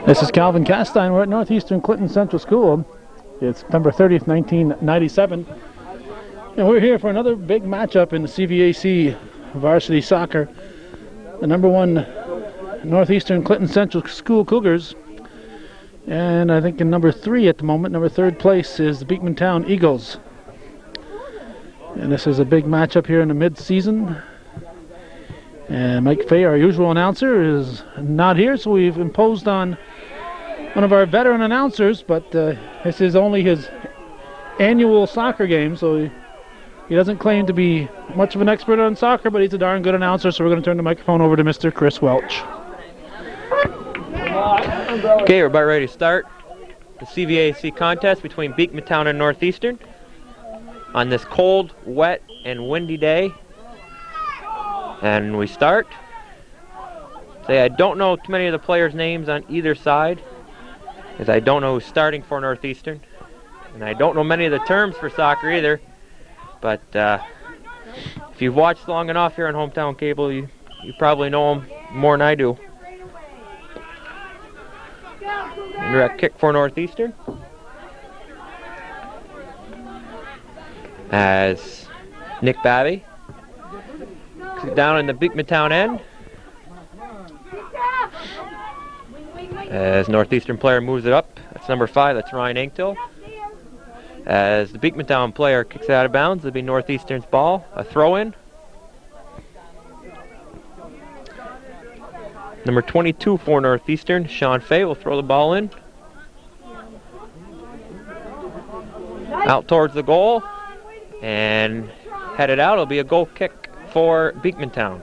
This is Calvin Castine. We're at Northeastern Clinton Central School. It's September 30th, 1997. And we're here for another big matchup in the CVAC varsity soccer. The number one Northeastern Clinton Central School Cougars. And I think in number 3 at the moment, number 3rd place is the Beekmantown Eagles. And this is a big matchup here in the mid-season. And Mike Fay, our usual announcer, is not here, so we've imposed on one of our veteran announcers, but this is only his annual soccer game, so he doesn't claim to be much of an expert on soccer, but he's a darn good announcer, so we're going to turn the microphone over to Mr. Chris Welch. Okay, we're about ready to start the CVAC contest between Beekmantown and Northeastern on this cold, wet, and windy day. And we start. Say I don't know too many of the players' names on either side, as I don't know who's starting for Northeastern, and I don't know many of the terms for soccer either. But if you've watched long enough here on Hometown Cable, you probably know them more than I do. Indirect kick for Northeastern, as Nick Babby down in the Beekmantown end, as Northeastern player moves it up. That's number 5, that's Ryan Anktil. As the Beekmantown player kicks it out of bounds, it'll be Northeastern's ball, a throw-in. Number 22 for Northeastern, Sean Fay, will throw the ball in. Out towards the goal, and headed out, it'll be a goal kick for Beekmantown.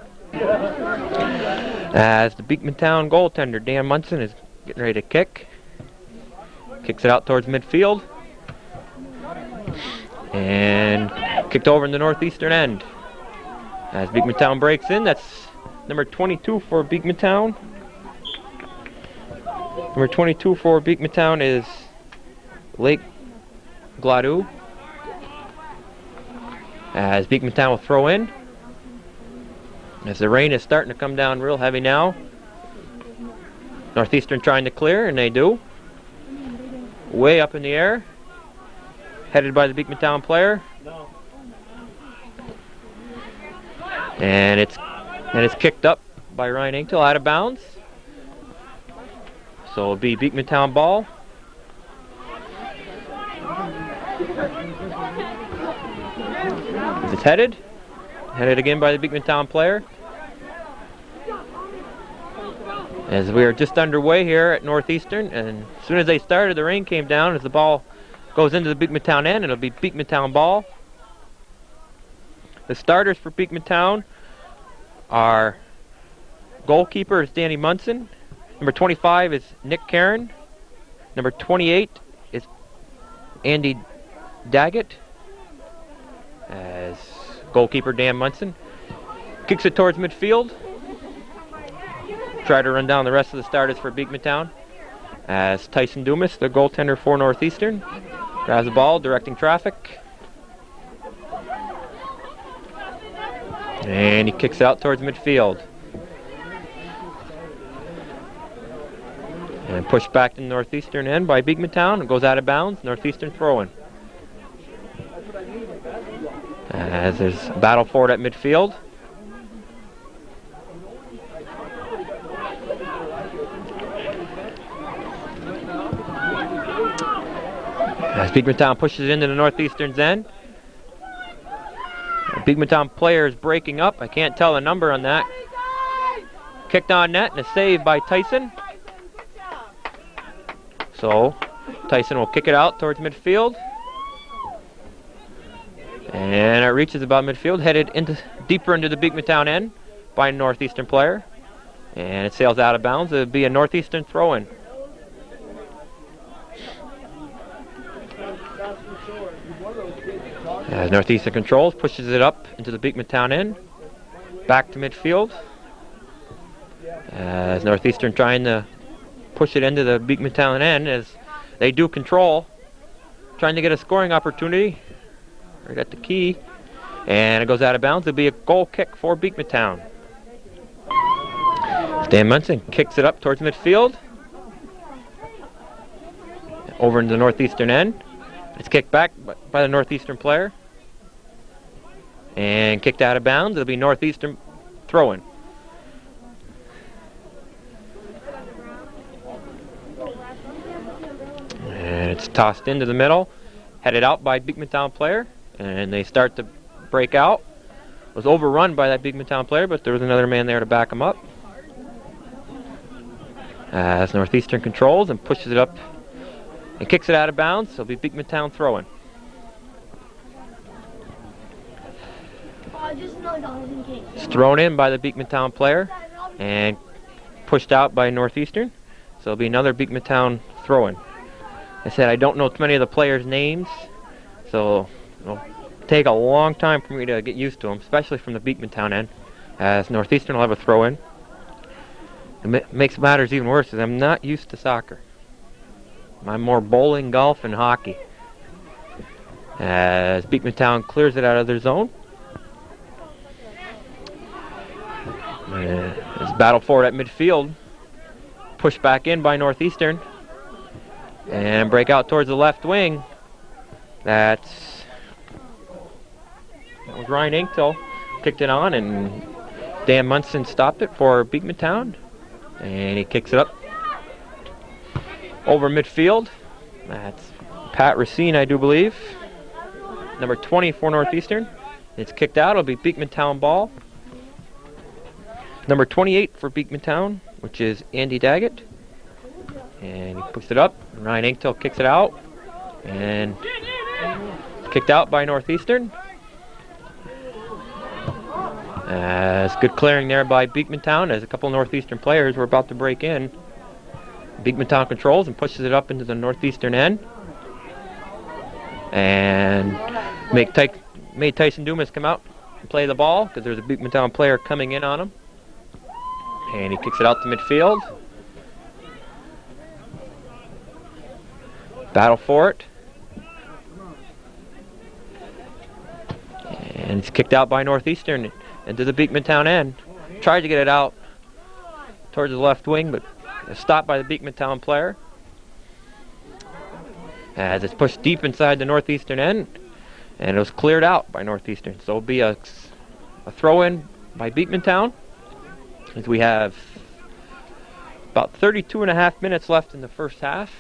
As the Beekmantown goaltender, Dan Munson, is getting ready to kick. Kicks it out towards midfield. And kicked over in the Northeastern end. As Beekmantown breaks in, that's number 22 for Beekmantown. Number 22 for Beekmantown is Lake Gladue. As Beekmantown will throw in. As the rain is starting to come down real heavy now. Northeastern trying to clear, and they do. Way up in the air. Headed by the Beekmantown player. And it's kicked up by Ryan Anktil out of bounds. So it'll be Beekmantown ball. It's headed again by the Beekmantown player. As we are just underway here at Northeastern, and as soon as they started, the rain came down. As the ball goes into the Beekmantown end, it'll be Beekmantown ball. The starters for Beekmantown are goalkeeper is Danny Munson. Number 25 is Nick Caron. Number 28 is Andy Daggett. As goalkeeper Dan Munson kicks it towards midfield. Try to run down the rest of the starters for Beekmantown. As Tyson Dumas, the goaltender for Northeastern, grabs the ball, directing traffic. And he kicks out towards midfield. And pushed back to the Northeastern end by Beekmantown. It goes out of bounds. Northeastern throw-in. As there's a battle for it at midfield. As Beekmantown pushes it into the Northeastern's end. The Beekmantown player is breaking up. I can't tell the number on that. Kicked on net and a save by Tyson. So Tyson will kick it out towards midfield. And it reaches about midfield, headed deeper into the Beekmantown end by a Northeastern player. And it sails out of bounds. It would be a Northeastern throw-in. As Northeastern controls, pushes it up into the Beekmantown end. Back to midfield. As Northeastern trying to push it into the Beekmantown end as they do control. Trying to get a scoring opportunity. Right at the key. And it goes out of bounds. It'll be a goal kick for Beekmantown. Dan Munson kicks it up towards midfield. Over into the northeastern end. It's kicked back by the northeastern player. And kicked out of bounds. It'll be northeastern throw-in. And it's tossed into the middle. Headed out by Beekmantown player. And they start to break out. It was overrun by that Beekmantown player, but there was another man there to back him up. As Northeastern controls and pushes it up and kicks it out of bounds, so it'll be Beekmantown throwing. It's thrown in by the Beekmantown player and pushed out by Northeastern, so it'll be another Beekmantown throw-in. I said I don't know too many of the players' names, so it'll take a long time for me to get used to them, especially from the Beekmantown end, as Northeastern will have a throw-in. It makes matters even worse because I'm not used to soccer. I'm more bowling, golf, and hockey. As Beekmantown clears it out of their zone. It's battle for it at midfield. Pushed back in by Northeastern. And break out towards the left wing. That was Ryan Inktel. Kicked it on, and Dan Munson stopped it for Beekmantown. And he kicks it up over midfield. That's Pat Racine, I do believe. Number 20 for Northeastern. It's kicked out. It'll be Beekmantown ball. Number 28 for Beekmantown, which is Andy Daggett. And he puts it up. Ryan Inktel kicks it out. And kicked out by Northeastern. It's good clearing there by Beekmantown as a couple Northeastern players were about to break in. Beekmantown controls and pushes it up into the northeastern end. And made Tyson Dumas come out and play the ball because there's a Beekmantown player coming in on him. And he kicks it out to midfield. Battle for it. And it's kicked out by Northeastern into the Beekmantown end. Tried to get it out towards the left wing, but stopped by the Beekmantown player. As it's pushed deep inside the northeastern end, and it was cleared out by Northeastern. So it'll be a throw-in by Beekmantown, as we have about 32.5 minutes left in the first half.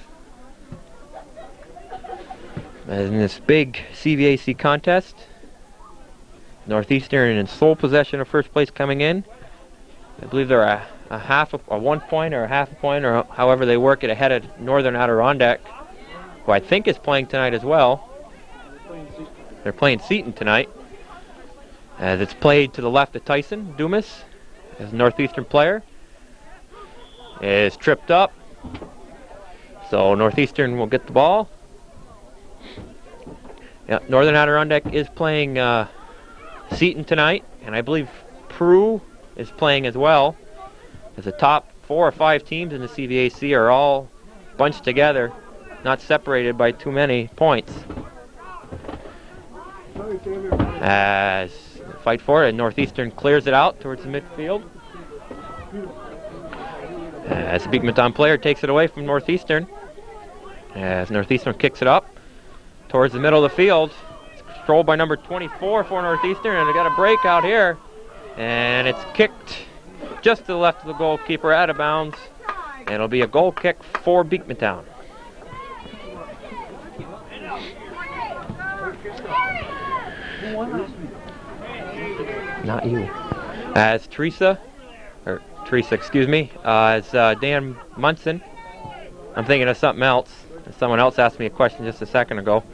As in this big CVAC contest, Northeastern in sole possession of first place coming in. I believe they're a 1 point or a half a point, or however they work it, ahead of Northern Adirondack, who I think is playing tonight as well. They're playing Seton tonight. As it's played to the left of Tyson Dumas, as a Northeastern player, is tripped up. So Northeastern will get the ball. Yeah, Northern Adirondack is playing Seton tonight, and I believe Prue is playing as well. As the top 4 or 5 teams in the CVAC are all bunched together, not separated by too many points. As the fight for it, and Northeastern clears it out towards the midfield. As the Beekmantown player takes it away from Northeastern. As Northeastern kicks it up towards the middle of the field. It's controlled by number 24 for Northeastern, and they got a break out here. And it's kicked just to the left of the goalkeeper, out of bounds. And it'll be a goal kick for Beekmantown. Not you. As Teresa, excuse me, as Dan Munson. I'm thinking of something else. Someone else asked me a question just a second ago.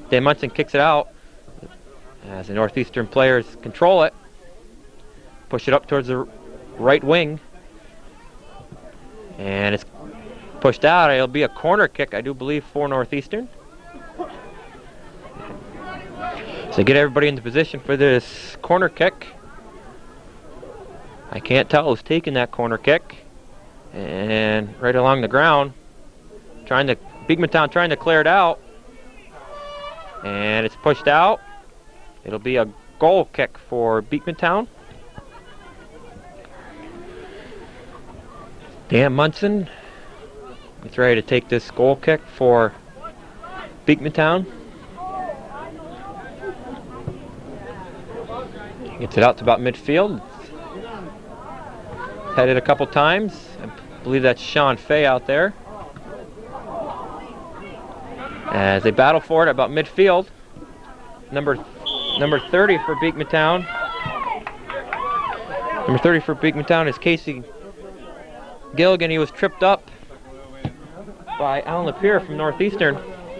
Dan Munson kicks it out as the Northeastern players control it. Push it up towards the right wing. And it's pushed out. It'll be a corner kick, I do believe, for Northeastern. So get everybody into position for this corner kick. I can't tell who's taking that corner kick. And right along the ground, Beekmantown trying to clear it out. And it's pushed out. It'll be a goal kick for Beekmantown. Dan Munson gets ready to take this goal kick for Beekmantown. Gets it out to about midfield. Headed a couple times. I believe that's Sean Fay out there. As they battle for it about midfield. Number 30 for Beekmantown. Number 30 for Beekmantown is Casey Gilligan. He was tripped up by Alan Lapierre from Northeastern,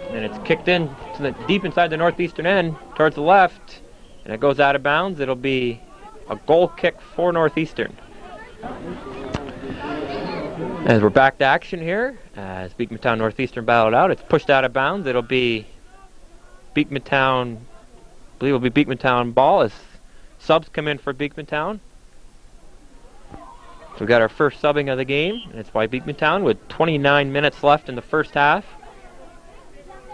and it's kicked in to the deep inside the Northeastern end towards the left, and it goes out of bounds. It'll be a goal kick for Northeastern. As we're back to action here, as Beekmantown Northeastern battled out, it's pushed out of bounds. It'll be Beekmantown, I believe it'll be Beekmantown ball as subs come in for Beekmantown. So we got our first subbing of the game, and it's by Beekmantown with 29 minutes left in the first half.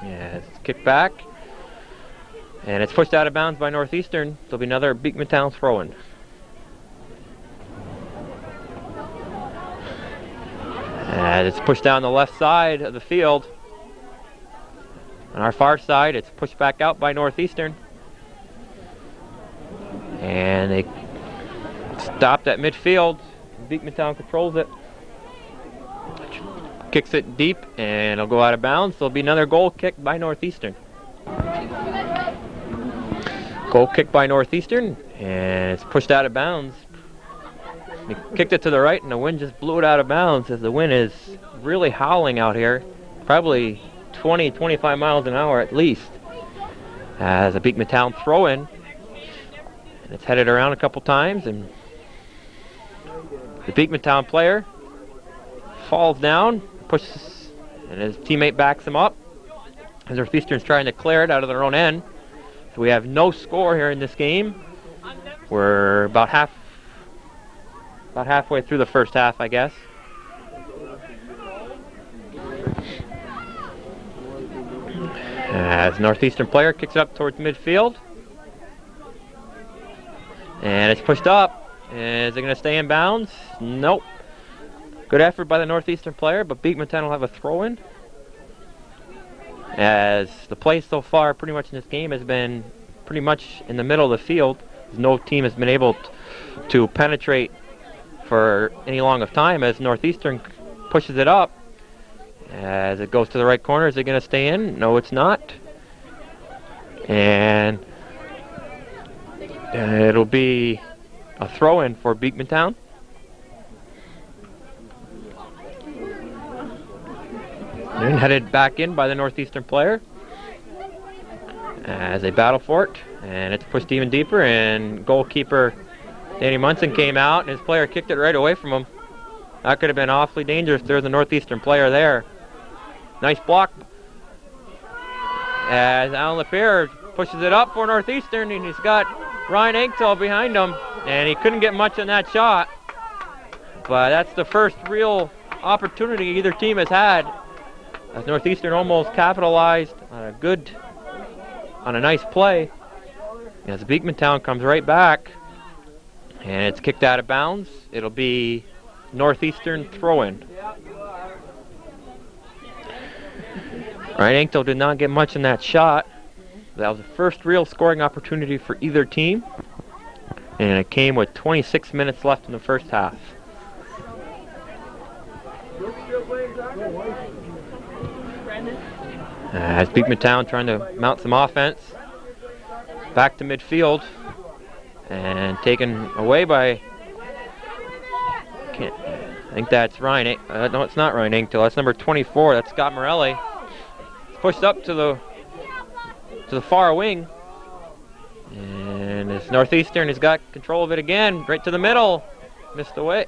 Yeah, it's kicked back, and it's pushed out of bounds by Northeastern. There'll be another Beekmantown throw-in. And it's pushed down the left side of the field. On our far side, it's pushed back out by Northeastern. And they stopped at midfield. Beekmantown controls it. Kicks it deep, and it'll go out of bounds. There'll be another goal kick by Northeastern. Goal kick by Northeastern, and it's pushed out of bounds. They kicked it to the right, and the wind just blew it out of bounds as the wind is really howling out here. Probably 20, 25 miles an hour at least. As a Beekmantown throw-in. And it's headed around a couple times, and the Beekmantown player falls down, pushes, and his teammate backs him up. As Northeastern's trying to clear it out of their own end. So we have no score here in this game. We're about halfway through the first half, I guess. As Northeastern player kicks it up towards midfield. And it's pushed up. Is it going to stay in bounds? Nope. Good effort by the Northeastern player, but Beekmantown will have a throw-in. As the play so far pretty much in this game has been pretty much in the middle of the field. No team has been able to penetrate for any long of time as Northeastern pushes it up. As it goes to the right corner, is it going to stay in? No, it's not. And it'll be a throw-in for Beekmantown. And headed back in by the Northeastern player as they battle for it. And it's pushed even deeper, and goalkeeper Danny Munson came out, and his player kicked it right away from him. That could have been awfully dangerous. There's a Northeastern player there. Nice block as Alan Lapierre pushes it up for Northeastern, and he's got Ryan Anktel behind him, and he couldn't get much on that shot. But that's the first real opportunity either team has had, as Northeastern almost capitalized on a nice play. As Beekmantown comes right back, and it's kicked out of bounds. It'll be Northeastern throw-in. Ryan Anktel did not get much in that shot. That was the first real scoring opportunity for either team, and it came with 26 minutes left in the first half. As Beekmantown trying to mount some offense. Back to midfield, and taken away by, I think that's Ryan, no, it's not Ryan Anktel, that's number 24, that's Scott Morelli. It's pushed up to the far wing, and it's Northeastern has got control of it again, right to the middle, missed away,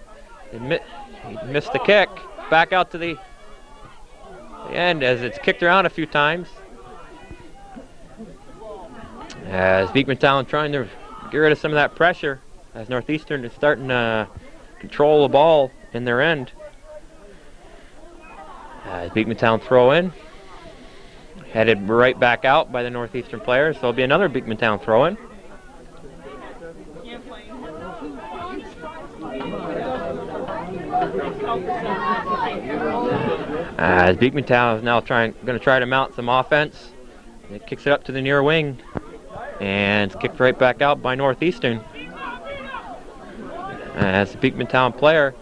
he missed the kick, back out to the end as it's kicked around a few times. As Beekmantown trying to get rid of some of that pressure, as Northeastern is starting to control the ball in their end. As Beekmantown throw in, headed right back out by the Northeastern players, so it'll be another Beekmantown throw in. As Beekmantown is now going to try to mount some offense. It kicks it up to the near wing, and it's kicked right back out by Northeastern. As the Beekmantown player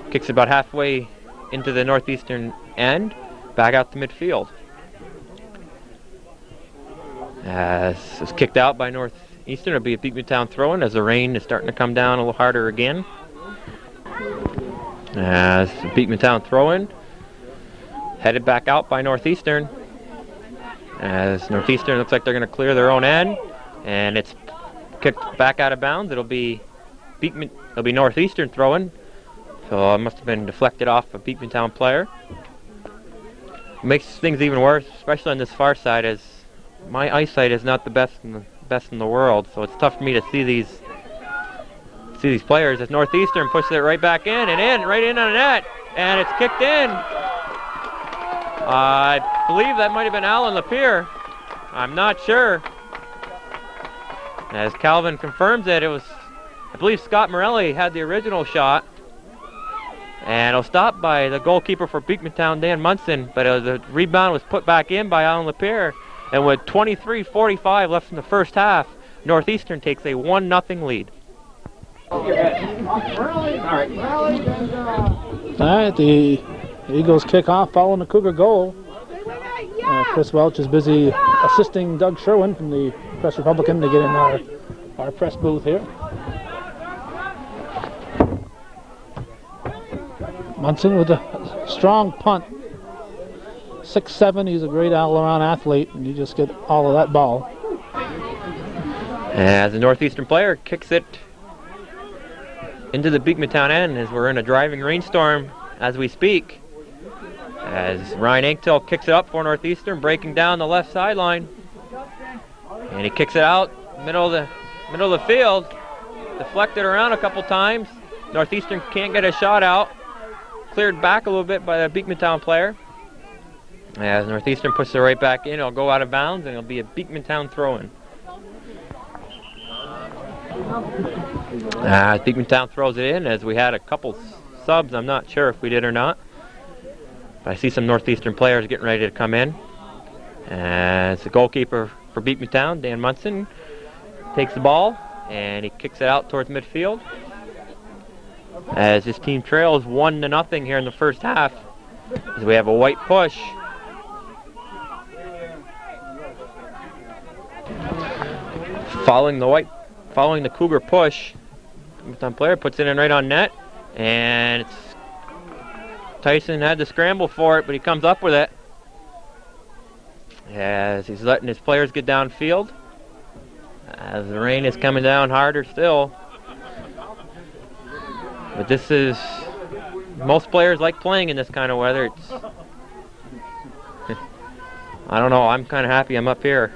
kicks about halfway into the Northeastern end, back out to midfield. As it's kicked out by Northeastern, it'll be a Beekmantown throw-in as the rain is starting to come down a little harder again. As the Beekmantown throw-in, headed back out by Northeastern. As Northeastern looks like they're going to clear their own end, and it's kicked back out of bounds. It'll be Northeastern throwing, so it must have been deflected off a Beekmantown player. It makes things even worse, especially on this far side, as my eyesight is not the best in the world, so it's tough for me to see these players. As Northeastern pushes it right back in and right in on the net, and it's kicked in. I believe that might have been Alan Lapierre. I'm not sure. As Calvin confirms it, I believe Scott Morelli had the original shot. And it'll stop by the goalkeeper for Beekmantown, Dan Munson, but the rebound was put back in by Alan Lapierre. And with 23:45 left in the first half, Northeastern takes a 1-0 lead. All right, the Eagles kick off following the Cougar goal. Chris Welch is busy assisting Doug Sherwin from the Press Republican to get in our press booth here. Munson with a strong punt. 6'7", he's a great all-around athlete, and you just get all of that ball. As the Northeastern player kicks it into the Beekmantown end, as we're in a driving rainstorm as we speak. As Ryan Anktel kicks it up for Northeastern, breaking down the left sideline. And he kicks it out, middle of the field. Deflected around a couple times. Northeastern can't get a shot out. Cleared back a little bit by the Beekmantown player. As Northeastern pushes it right back in, it'll go out of bounds, and it'll be a Beekmantown throw-in. Beekmantown throws it in, as we had a couple subs. I'm not sure if we did or not. But I see some Northeastern players getting ready to come in. As the goalkeeper for Beekmantown, Dan Munson, takes the ball, and he kicks it out towards midfield. As his team trails 1-0 here in the first half, as we have a white push. Following the Cougar push, Beekmantown player puts it in right on net, and Tyson had to scramble for it, but he comes up with it. As he's letting his players get downfield, as the rain is coming down harder still. But most players like playing in this kind of weather. I don't know, I'm kind of happy I'm up here.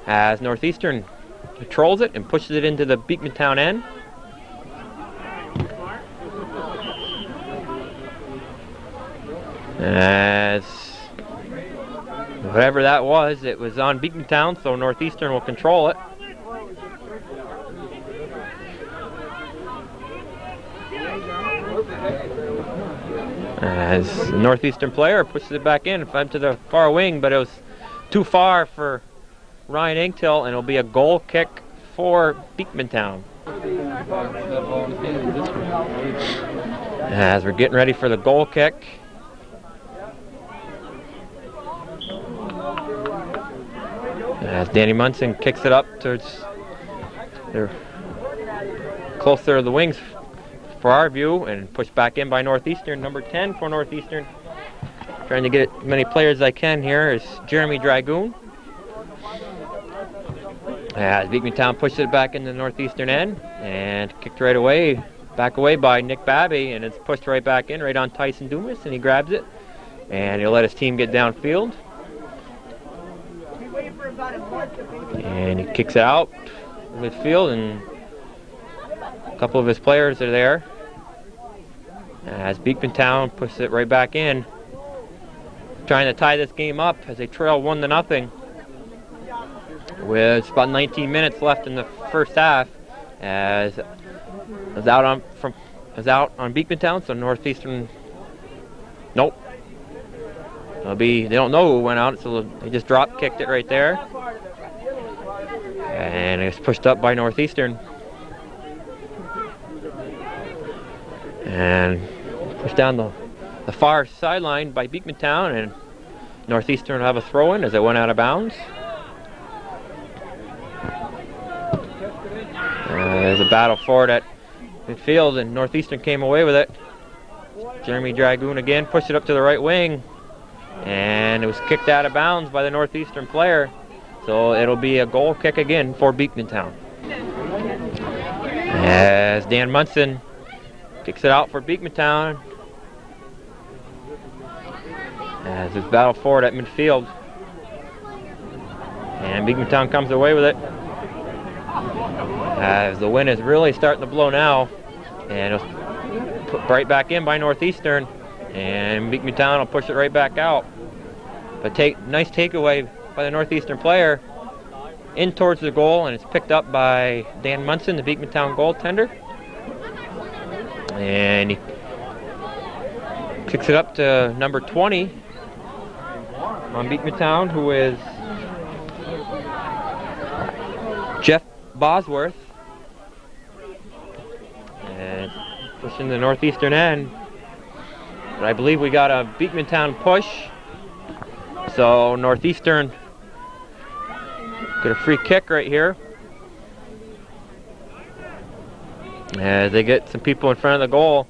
As Northeastern controls it and pushes it into the Beekmantown end. As whatever that was, it was on Beekmantown, so Northeastern will control it. As the Northeastern player pushes it back in to the far wing, but it was too far for Ryan Anktel, and it'll be a goal kick for Beekmantown. As we're getting ready for the goal kick. As Danny Munson kicks it up towards closer to the wings for our view, and pushed back in by Northeastern. Number 10 for Northeastern. Trying to get as many players as I can here is Jeremy Dragoon. As Beekmantown pushes it back in the Northeastern end, and kicked back away by Nick Babby, and it's pushed right back in, right on Tyson Dumas, and he grabs it, and he'll let his team get downfield. And he kicks it out midfield, and a couple of his players are there. As Beekmantown pushes it right back in, trying to tie this game up as they trail 1-0. With about 19 minutes left in the first half, as out is out on Beekmantown, so Northeastern. Nope. They don't know who went out, so they just drop kicked it right there. And it's pushed up by Northeastern. And pushed down the far sideline by Beekmantown, and Northeastern will have a throw-in as it went out of bounds. There's a battle for it at midfield, and Northeastern came away with it. Jeremy Dragoon again pushed it up to the right wing, and it was kicked out of bounds by the Northeastern player. So it'll be a goal kick again for Beekmantown. As Dan Munson kicks it out for Beekmantown. As it's battle for it at midfield. And Beekmantown comes away with it. As the wind is really starting to blow now. And it'll put right back in by Northeastern. And Beekmantown will push it right back out. But nice takeaway by the Northeastern player in towards the goal, and it's picked up by Dan Munson, the Beekmantown goaltender. And he kicks it up to number 20 on Beekmantown, who is Jeff Bosworth. And pushing the Northeastern end. But I believe we got a Beekmantown push. So Northeastern get a free kick right here. As they get some people in front of the goal.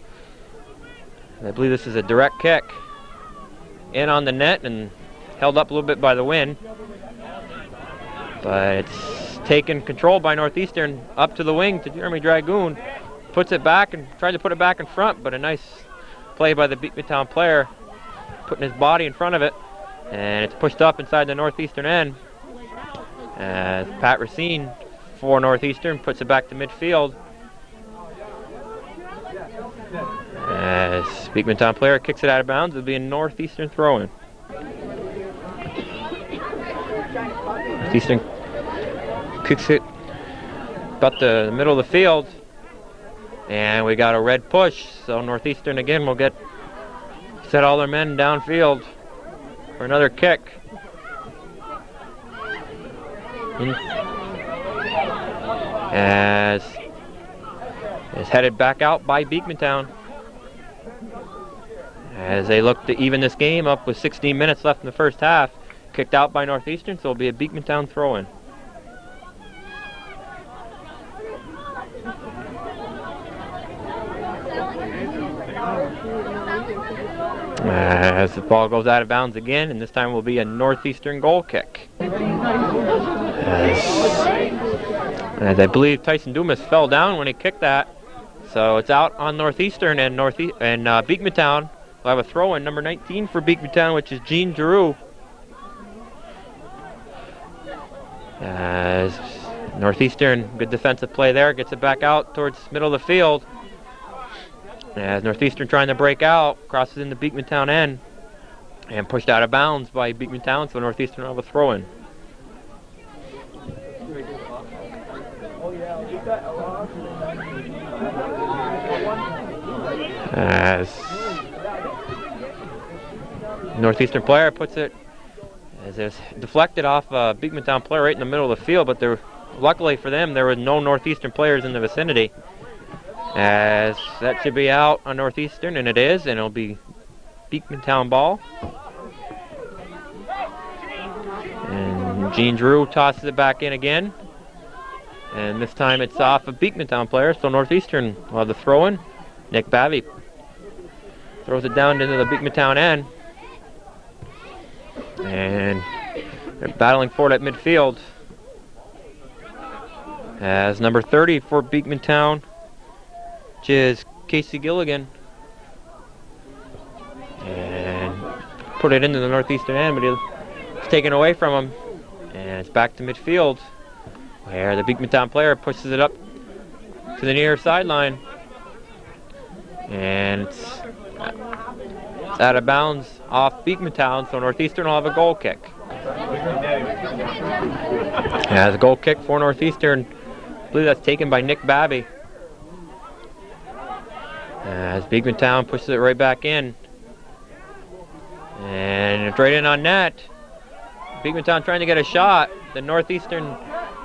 I believe this is a direct kick. In on the net and held up a little bit by the wind. But it's taken control by Northeastern up to the wing to Jeremy Dragoon. Puts it back and tried to put it back in front, but a nice play by the Beekmantown player. Putting his body in front of it. And it's pushed up inside the Northeastern end. As Pat Racine for Northeastern puts it back to midfield. As Beekmantown player kicks it out of bounds, it'll be a Northeastern throw-in. Northeastern kicks it about the middle of the field. And we got a red push, so Northeastern again will set all their men downfield for another kick. As is headed back out by Beekmantown. As they look to even this game up with 16 minutes left in the first half. Kicked out by Northeastern, so it'll be a Beekmantown throw-in. As the ball goes out of bounds again, and this time will be a Northeastern goal kick. As I believe Tyson Dumas fell down when he kicked that. So it's out on Northeastern, and Beekmantown will have a throw-in, number 19 for Beekmantown, which is Gene Giroux. As Northeastern, good defensive play there, gets it back out towards middle of the field. As Northeastern trying to break out, crosses into Beekmantown end, and pushed out of bounds by Beekmantown, so Northeastern will have a throw-in. As Northeastern player puts it, as it's deflected off a Beekmantown player right in the middle of the field, but luckily for them, there were no Northeastern players in the vicinity. As that should be out on Northeastern, and it is, and it'll be Beekmantown ball. And Gene Drew tosses it back in again. And this time it's off a Beekmantown player, so Northeastern will have the throw-in. Nick Babby throws it down into the Beekmantown end. And they're battling for it at midfield. As number 30 for Beekmantown, which is Casey Gilligan. And put it into the Northeastern end, but it's taken away from him. And it's back to midfield, where the Beekmantown player pushes it up to the near sideline. And it's out of bounds off Beekmantown, so Northeastern will have a goal kick. As a goal kick for Northeastern, I believe that's taken by Nick Babby. As Beekmantown pushes it right back in. And it's right in on net. Beekmantown trying to get a shot. The Northeastern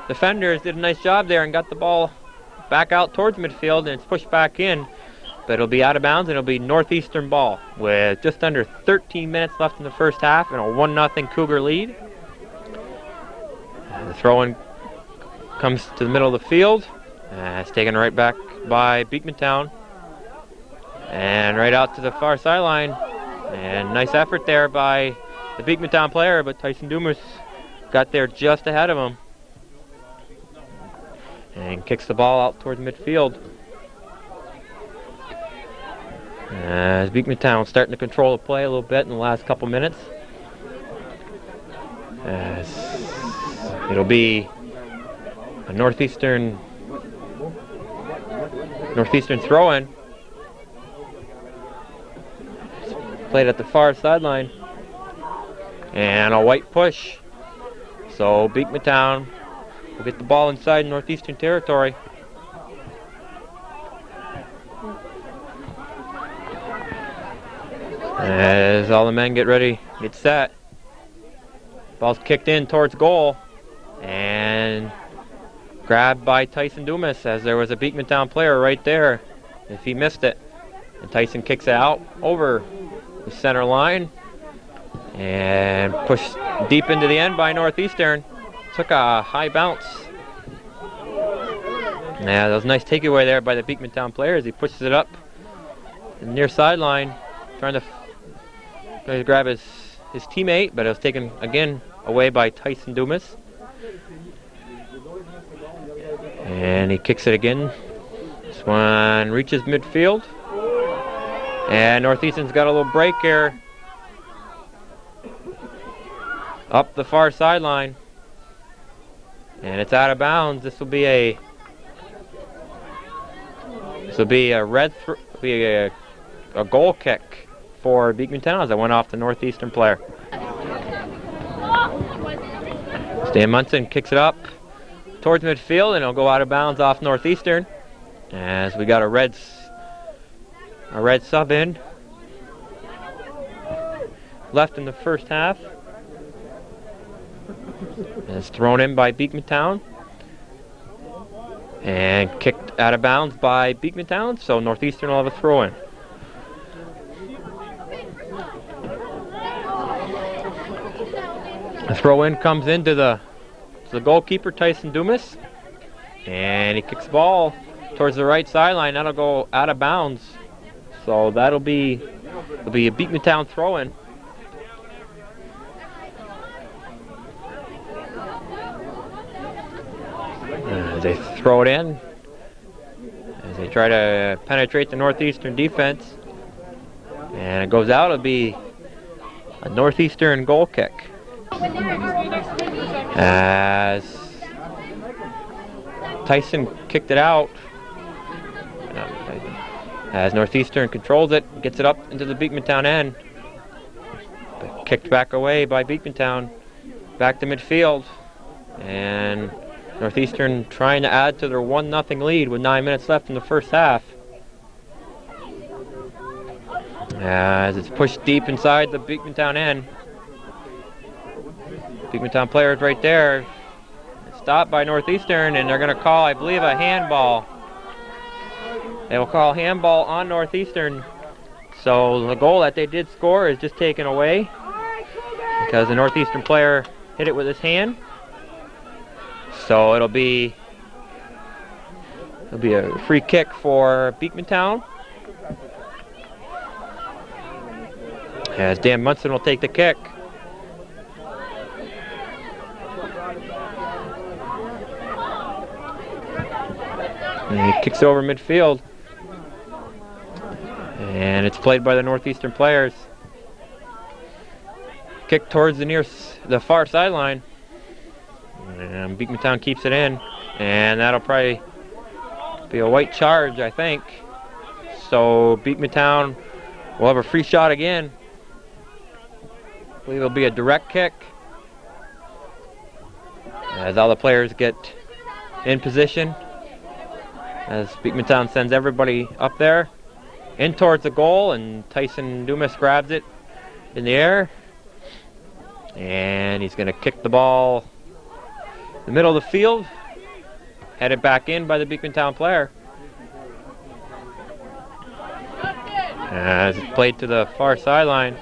defenders did a nice job there and got the ball back out towards midfield, and it's pushed back in. But it'll be out of bounds, and it'll be Northeastern ball with just under 13 minutes left in the first half and a 1-0 Cougar lead. The throw-in comes to the middle of the field. It's taken right back by Beekmantown. And right out to the far sideline. And nice effort there by the Beekmantown player, but Tyson Dumas got there just ahead of him. And kicks the ball out towards midfield. As Beekmantown starting to control the play a little bit in the last couple minutes. As it'll be a Northeastern throw-in. Played at the far sideline. And a white push. So Beekmantown will get the ball inside Northeastern territory. As all the men get ready, get set. Ball's kicked in towards goal. And grabbed by Tyson Dumas, as there was a Beekmantown player right there if he missed it. And Tyson kicks it out over the center line and pushed deep into the end by Northeastern. Took a high bounce. Yeah, that was a nice takeaway there by the Beekmantown player as he pushes it up the near sideline, trying to grab his teammate, but it was taken again away by Tyson Dumas. And he kicks it again. This one reaches midfield. And Northeastern's got a little break here. Up the far sideline. And it's out of bounds. This will be a goal kick for Beekmantown as I went off the Northeastern player. Stan Munson kicks it up towards midfield, and it'll go out of bounds off Northeastern as we got a red sub in left in the first half. And it's thrown in by Beekmantown and kicked out of bounds by Beekmantown, so Northeastern will have a throw in. The throw in comes into the goalkeeper, Tyson Dumas, and he kicks the ball towards the right sideline. That'll go out of bounds, so it'll be a Beekmantown throw in. As they throw it in, as they try to penetrate the Northeastern defense, and it goes out. It'll be a Northeastern goal kick. As Tyson kicked it out, as Northeastern controls it, gets it up into the Beekmantown end, but kicked back away by Beekmantown, back to midfield, and Northeastern trying to add to their 1-0 lead with 9 minutes left in the first half. As it's pushed deep inside the Beekmantown end. Beekmantown players right there. It's stopped by Northeastern, and they're going to call, I believe, a handball. They will call handball on Northeastern. So the goal that they did score is just taken away because the Northeastern player hit it with his hand. So it'll be a free kick for Beekmantown. As Dan Munson will take the kick. And he kicks over midfield. And it's played by the Northeastern players. Kick towards the far sideline. And Beekmantown keeps it in. And that'll probably be a white charge, I think. So Beekmantown will have a free shot again. I believe it'll be a direct kick. As all the players get in position. As Beekmantown sends everybody up there. in towards the goal, and Tyson Dumas grabs it in the air. And he's going to kick the ball in the middle of the field. Headed back in by the Beekmantown player. As it's played to the far sideline.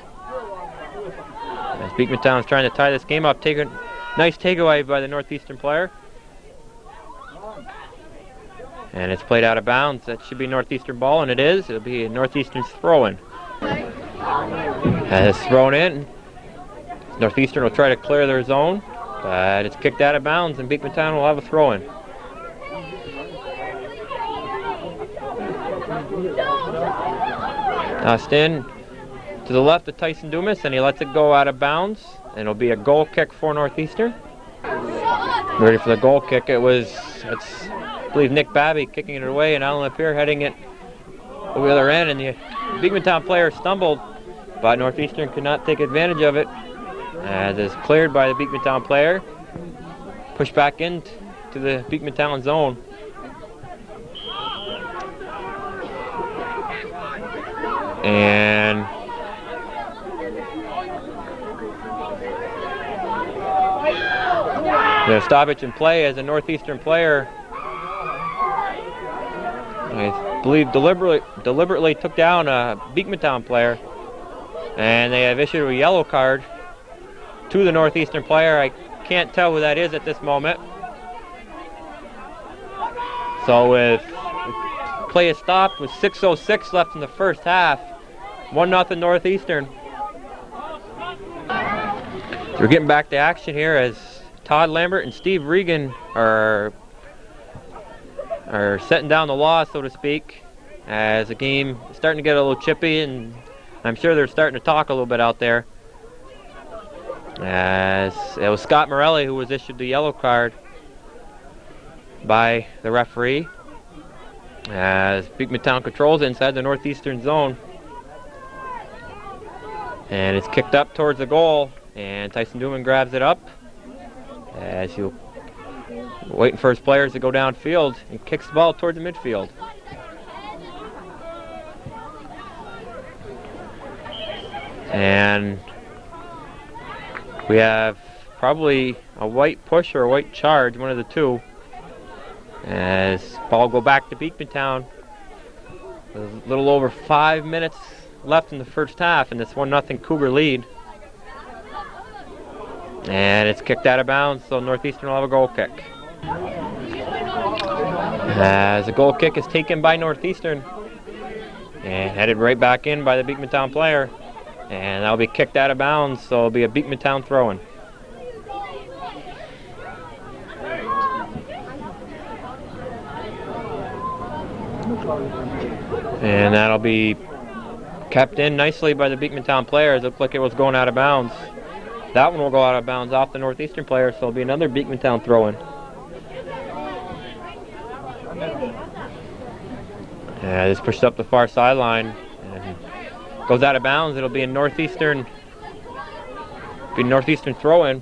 As Beekmantown is trying to tie this game up. Nice takeaway by the Northeastern player. And it's played out of bounds. That should be Northeastern ball, and it is. It'll be Northeastern's throw-in. As it's thrown in, Northeastern will try to clear their zone, but it's kicked out of bounds, and Beekmantown will have a throw-in. Tossed in to the left of Tyson Dumas, and he lets it go out of bounds, and it'll be a goal kick for Northeastern. Ready for the goal kick. I believe Nick Babby kicking it away, and Alan Lapierre heading it over the other end, and the Beekmantown player stumbled, but Northeastern could not take advantage of it, as it's cleared by the Beekmantown player. Pushed back into the Beekmantown zone. And the stoppage in play as a Northeastern player, I believe, deliberately took down a Beekmantown player, and they have issued a yellow card to the Northeastern player. I can't tell who that is at this moment. So with play is stopped with 6:06 left in the first half. 1-0 Northeastern. We're getting back to action here as Todd Lambert and Steve Regan are setting down the law, so to speak, as the game is starting to get a little chippy, and I'm sure they're starting to talk a little bit out there. As it was Scott Morelli who was issued the yellow card by the referee, as Beekmantown controls inside the Northeastern zone. And it's kicked up towards the goal, and Tyson Duman grabs it up as he's waiting for his players to go downfield and kicks the ball towards the midfield. And we have probably a white push or a white charge, one of the two, as ball go back to Beekmantown. A little over 5 minutes left in the first half in this 1-0 Cougar lead. And it's kicked out of bounds, so Northeastern will have a goal kick. As the goal kick is taken by Northeastern and headed right back in by the Beekmantown player. And that'll be kicked out of bounds, so it'll be a Beekmantown throw-in. And that'll be kept in nicely by the Beekmantown players. It looked like it was going out of bounds. That one will go out of bounds off the Northeastern player, so it'll be another Beekmantown throw-in. And it's pushed up the far sideline and goes out of bounds. It'll be a Northeastern throw-in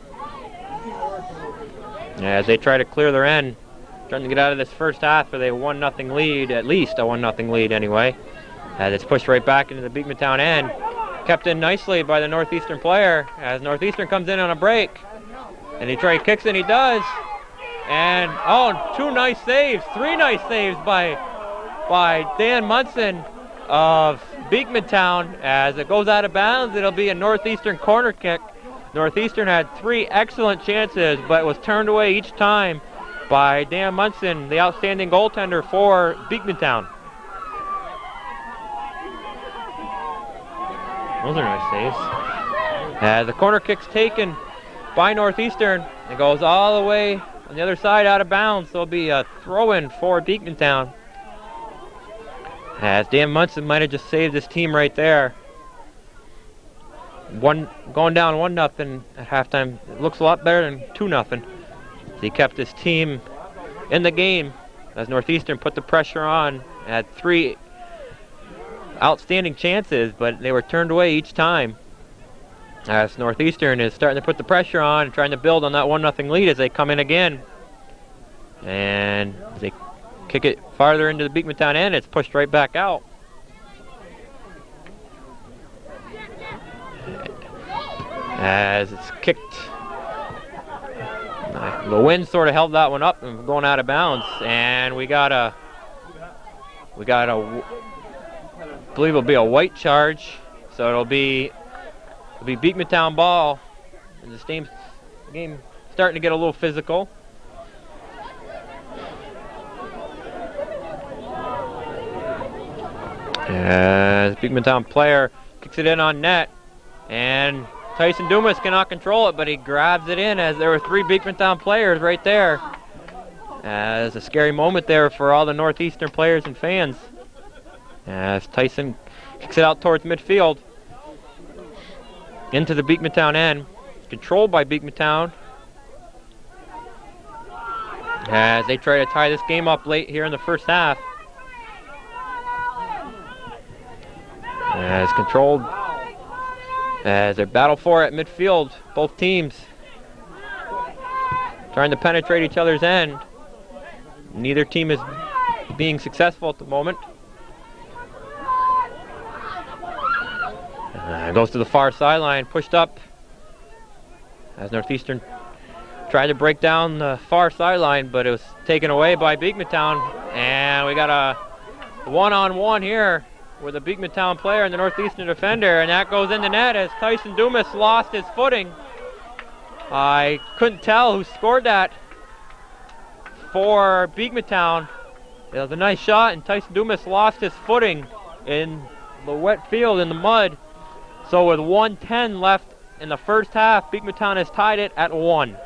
as they try to clear their end, trying to get out of this first half with a 1-0 lead, at least a 1-0 lead anyway. As it's pushed right back into the Beekmantown end, kept in nicely by the Northeastern player as Northeastern comes in on a break, and he kicks and he does, and three nice saves by Dan Munson of Beekmantown. As it goes out of bounds, it'll be a Northeastern corner kick. Northeastern had 3 excellent chances, but it was turned away each time by Dan Munson, the outstanding goaltender for Beekmantown. Those are nice saves. As the corner kick's taken by Northeastern, it goes all the way on the other side out of bounds, so it'll be a throw-in for Beekmantown. As Dan Munson might have just saved his team right there. Going down 1-0 at halftime. It looks a lot better than 2-0. He kept his team in the game as Northeastern put the pressure on. Had 3 outstanding chances, but they were turned away each time. As Northeastern is starting to put the pressure on and trying to build on that 1-0 lead as they come in again. And they kick it farther into the Beekmantown end. It's pushed right back out. as it's kicked. The wind sort of held that one up and going out of bounds, and we got a I believe it'll be a white charge, so it'll be Beekmantown ball. And this game starting to get a little physical. As Beekmantown player kicks it in on net, and Tyson Dumas cannot control it, but he grabs it in as there were 3 Beekmantown players right there. As a scary moment there for all the Northeastern players and fans. As Tyson kicks it out towards midfield. Into the Beekmantown end. Controlled by Beekmantown. As they try to tie this game up late here in the first half. As controlled. As they battle for it at midfield, both teams trying to penetrate each other's end. Neither team is being successful at the moment. Goes to the far sideline, pushed up as Northeastern tried to break down the far sideline, but it was taken away by Beekmantown. And we got a one-on-one here with a Beekmantown player and the Northeastern defender, and that goes in the net as Tyson Dumas lost his footing. I couldn't tell who scored that for Beekmantown. It was a nice shot, and Tyson Dumas lost his footing in the wet field in the mud. So with 1:10 left in the first half, Beekmantown has tied it at 1.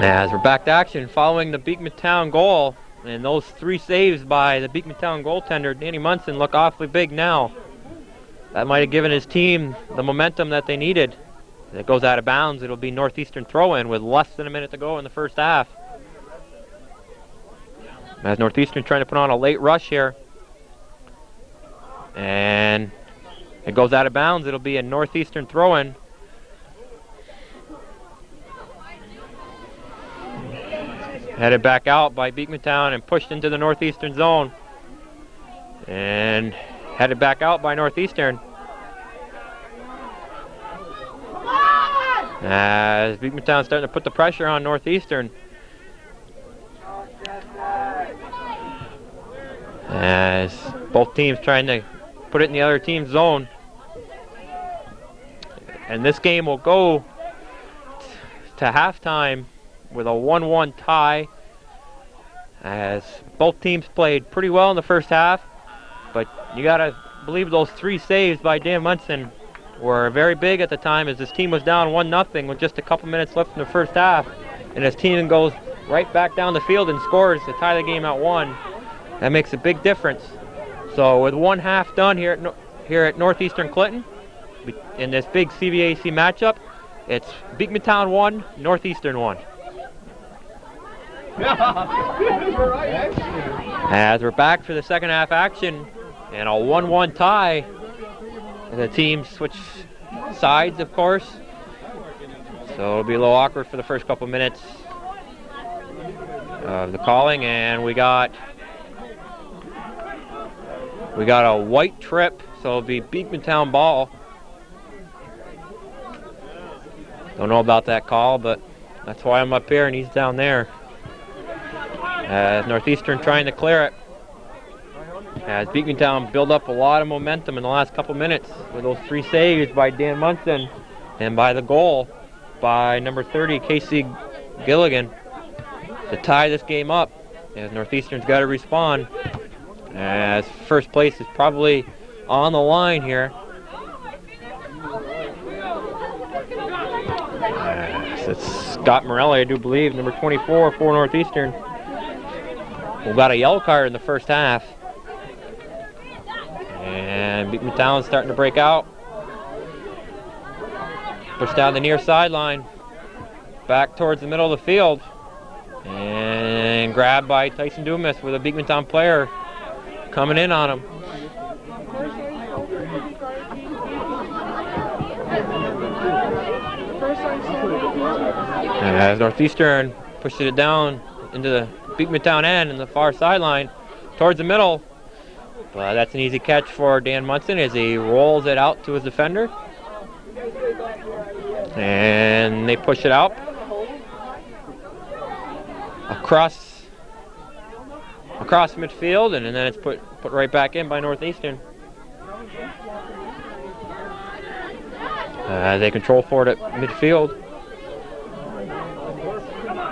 As we're back to action following the Beekmantown goal, and those 3 saves by the Beekmantown goaltender, Danny Munson, look awfully big now. That might have given his team the momentum that they needed. If it goes out of bounds, it'll be Northeastern throw-in with less than a minute to go in the first half. As Northeastern trying to put on a late rush here. And it goes out of bounds, it'll be a Northeastern throw-in. Headed back out by Beekmantown and pushed into the Northeastern zone. And headed back out by Northeastern. As Beekmantown starting to put the pressure on Northeastern. As both teams trying to put it in the other team's zone. And this game will go to halftime with a 1-1 tie, as both teams played pretty well in the first half, but you gotta believe those 3 saves by Dan Munson were very big at the time, as his team was down 1-0 with just a couple minutes left in the first half, and his team goes right back down the field and scores to tie the game at 1. That makes a big difference. So with 1 half done here at Northeastern Clinton, in this big CVAC matchup, it's Beekmantown 1, Northeastern 1. As we're back for the second half action, and a 1-1 tie. The teams switch sides, of course. So it'll be a little awkward for the first couple minutes of the calling, and we got a white trip, so it'll be Beekmantown ball. Don't know about that call, but that's why I'm up here and he's down there. As Northeastern trying to clear it. As Beekmantown build up a lot of momentum in the last couple minutes with those 3 saves by Dan Munson and by the goal by number 30, Casey Gilligan, to tie this game up. As Northeastern's got to respond. As first place is probably on the line here. It's Scott Morelli, I do believe, number 24 for Northeastern. We got a yellow card in the first half. And Beekmantown's starting to break out. Pushed down the near sideline. Back towards the middle of the field. And grabbed by Tyson Dumas with a Beekmantown player coming in on him. As Northeastern pushes it down into the Beekmantown end in the far sideline towards the middle. But that's an easy catch for Dan Munson as he rolls it out to his defender. And they push it out. Across midfield, and then it's put right back in by Northeastern. They control for it at midfield.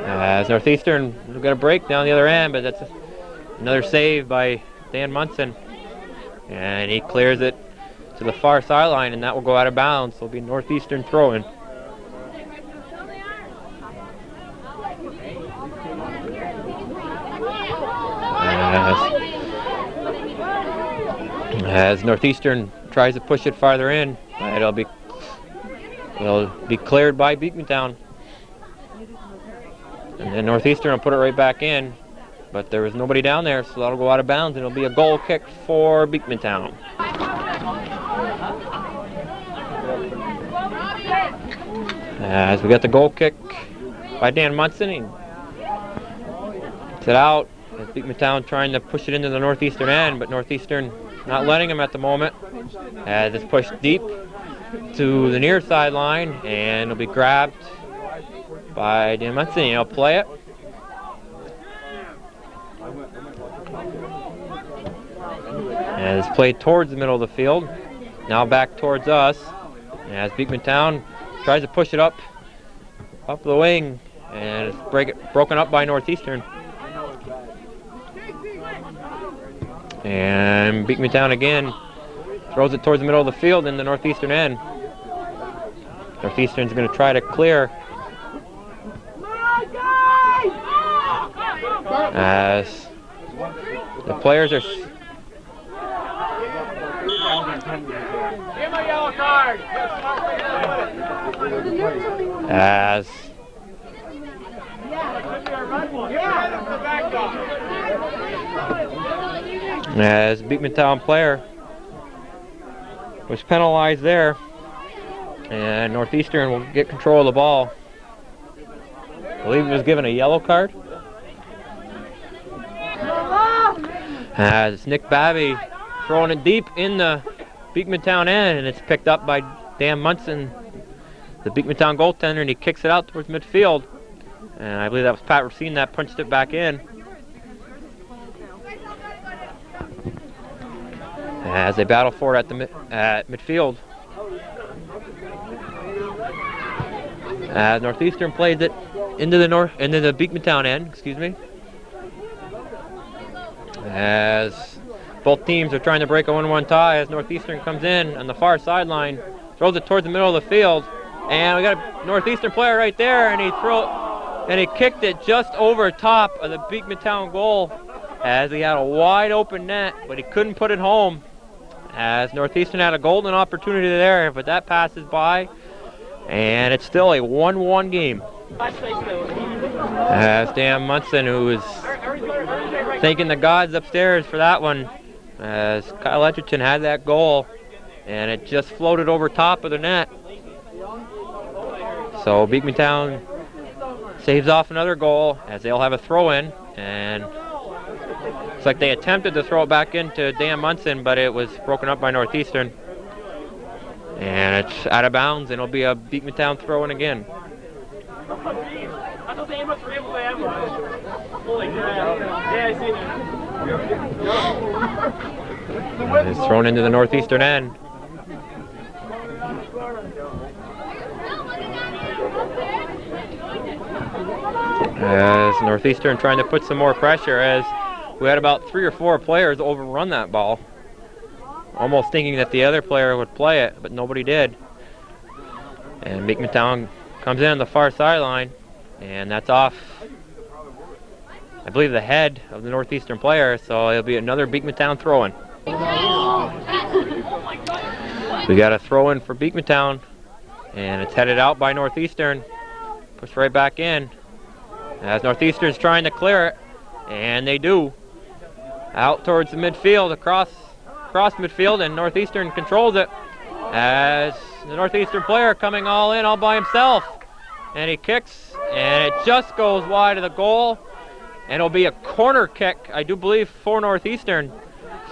As Northeastern will get a break down the other end, but that's another save by Dan Munson. And he clears it to the far sideline, and that will go out of bounds. So it'll be Northeastern throw-in. As Northeastern tries to push it farther in, it'll be cleared by Beekmantown. And then Northeastern will put it right back in, but there was nobody down there, so that'll go out of bounds, and it'll be a goal kick for Beekmantown. As we got the goal kick by Dan Munson, he gets it out. Beekmantown trying to push it into the Northeastern end, but Northeastern not letting him at the moment. As it's pushed deep to the near sideline, and it'll be grabbed by Dan Munson. He'll play it. And it's played towards the middle of the field. Now back towards us. As Beekmantown tries to push it up the wing, and it's broken up by Northeastern. And Beekmantown again throws it towards the middle of the field in the Northeastern end. Northeastern's going to try to clear. As the players are... As Beekmantown player was penalized there, and Northeastern will get control of the ball. I believe he was given a yellow card. As Nick Babby throwing it deep in the Beekmantown end, and it's picked up by Dan Munson, the Beekmantown goaltender, and he kicks it out towards midfield. And I believe that was Pat Racine that punched it back in. As they battle for it at midfield. As Northeastern plays it into the Beekmantown end, As both teams are trying to break a 1-1 tie, as Northeastern comes in on the far sideline, throws it towards the middle of the field, and we got a Northeastern player right there, and he kicked it just over top of the Beekmantown goal, as he had a wide open net, but he couldn't put it home. As Northeastern had a golden opportunity there, but that passes by, and it's still a 1-1 game. As Dan Munson, who is thanking the gods upstairs for that one, as Kyle Etcherton had that goal, and it just floated over top of the net. So Beekmantown saves off another goal, as they'll have a throw-in, and it's like they attempted to throw it back into Dan Munson, but it was broken up by Northeastern. And it's out of bounds, and it'll be a Beekmantown throw-in again. And it's thrown into the Northeastern end. As Northeastern trying to put some more pressure, as we had about 3 or 4 players overrun that ball, almost thinking that the other player would play it, but nobody did. And Beekmantown comes in on the far sideline, and that's off, I believe, the head of the Northeastern player, so it'll be another Beekmantown throw-in. We got a throw-in for Beekmantown, and it's headed out by Northeastern. Pushed right back in, as Northeastern's trying to clear it, and they do. Out towards the midfield, across midfield, and Northeastern controls it, as the Northeastern player coming all in all by himself, and he kicks, and it just goes wide of the goal, and it'll be a corner kick, I do believe, for Northeastern.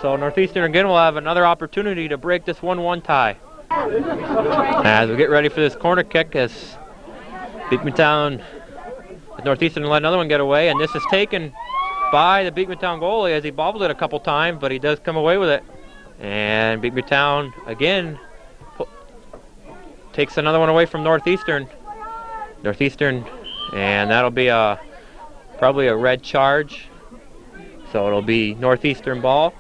So Northeastern again will have another opportunity to break this 1-1 tie. As we get ready for this corner kick, as Beekmantown, Northeastern let another one get away, and this is taken by the Beekmantown goalie as he bobbled it a couple times, but he does come away with it. And Beekmantown again takes another one away from Northeastern. And that'll be probably a red charge. So it'll be Northeastern ball.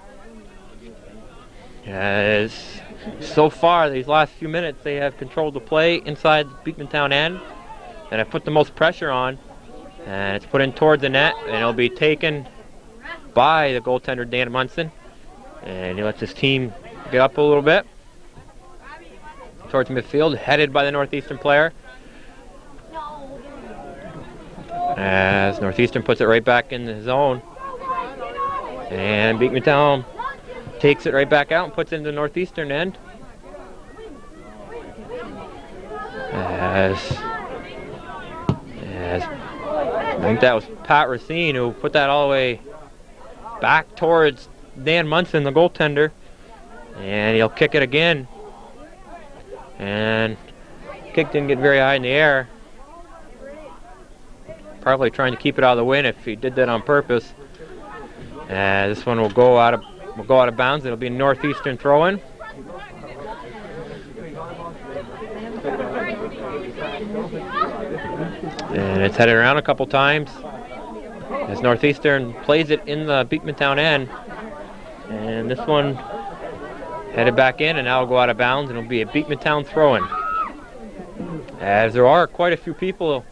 As so far, these last few minutes, they have controlled the play inside the Beekmantown end and have put the most pressure on. And it's put in towards the net, and it'll be taken by the goaltender, Dan Munson. And he lets his team get up a little bit towards midfield, headed by the Northeastern player. As Northeastern puts it right back in the zone. And Beekmantown takes it right back out and puts it into the Northeastern end. As I think that was Pat Racine who put that all the way back towards Dan Munson, the goaltender. And he'll kick it again. And kick didn't get very high in the air. Probably trying to keep it out of the wind if he did that on purpose. This one will go out of bounds. It'll be a Northeastern throw-in. And it's headed around a couple times as Northeastern plays it in the Beekmantown end. And this one headed back in, and now will go out of bounds, and it'll be a Beekmantown throw-in. As there are quite a few people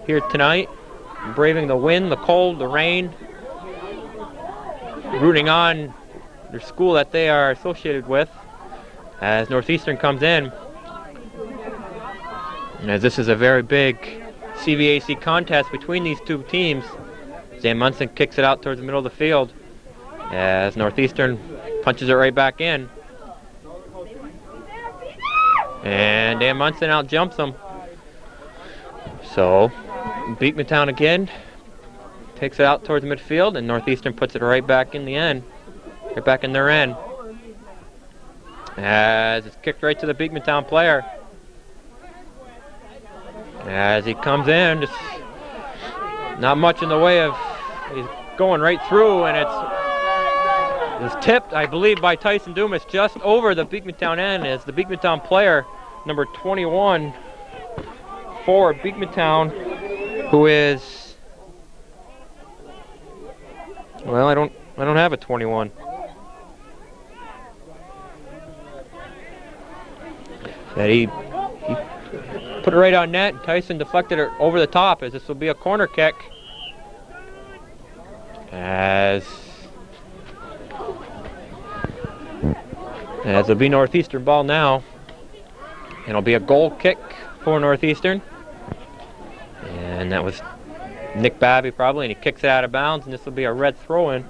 here tonight, braving the wind, the cold, the rain, rooting on their school that they are associated with, as Northeastern comes in. And as this is a very big CVAC contest between these two teams, Dan Munson kicks it out towards the middle of the field as Northeastern punches it right back in. And Dan Munson out jumps him. So Beekmantown again takes it out towards the midfield, and Northeastern puts it right back in the end, right back in their end. As it's kicked right to the Beekmantown player. As he comes in, just not much in the way of, he's going right through, and it's tipped, I believe, by Tyson Dumas just over the Beekmantown end as the Beekmantown player, number 21 for Beekmantown, who is, well, I don't have a 21. That he put it right on net, and Tyson deflected it over the top as this will be a corner kick. As it'll be Northeastern ball now. And it'll be a goal kick for Northeastern. And that was Nick Babby probably, and he kicks it out of bounds, and this will be a red throw-in.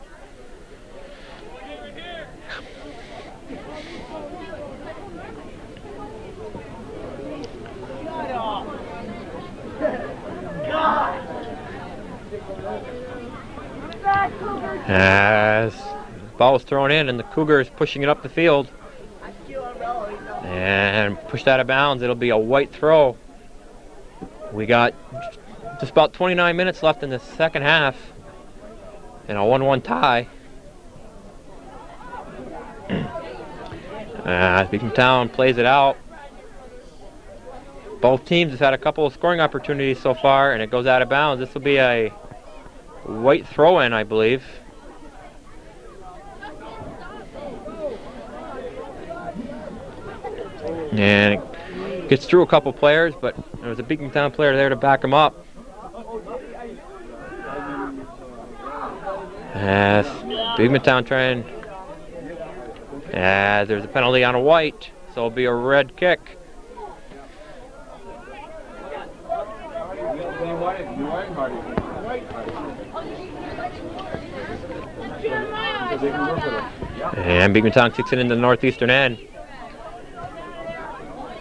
As the ball was thrown in, and the Cougars pushing it up the field and pushed out of bounds. It'll be a white throw. We got just about 29 minutes left in the second half and a 1-1 tie. Beekmantown plays it out. Both teams have had a couple of scoring opportunities so far, and it goes out of bounds. This will be a white throw-in, I believe. And it gets through a couple players, but there was a Beekmantown player there to back him up. As Beekmantown trying, as there's a penalty on a white, so it'll be a red kick. And Beekmantown kicks it into the Northeastern end.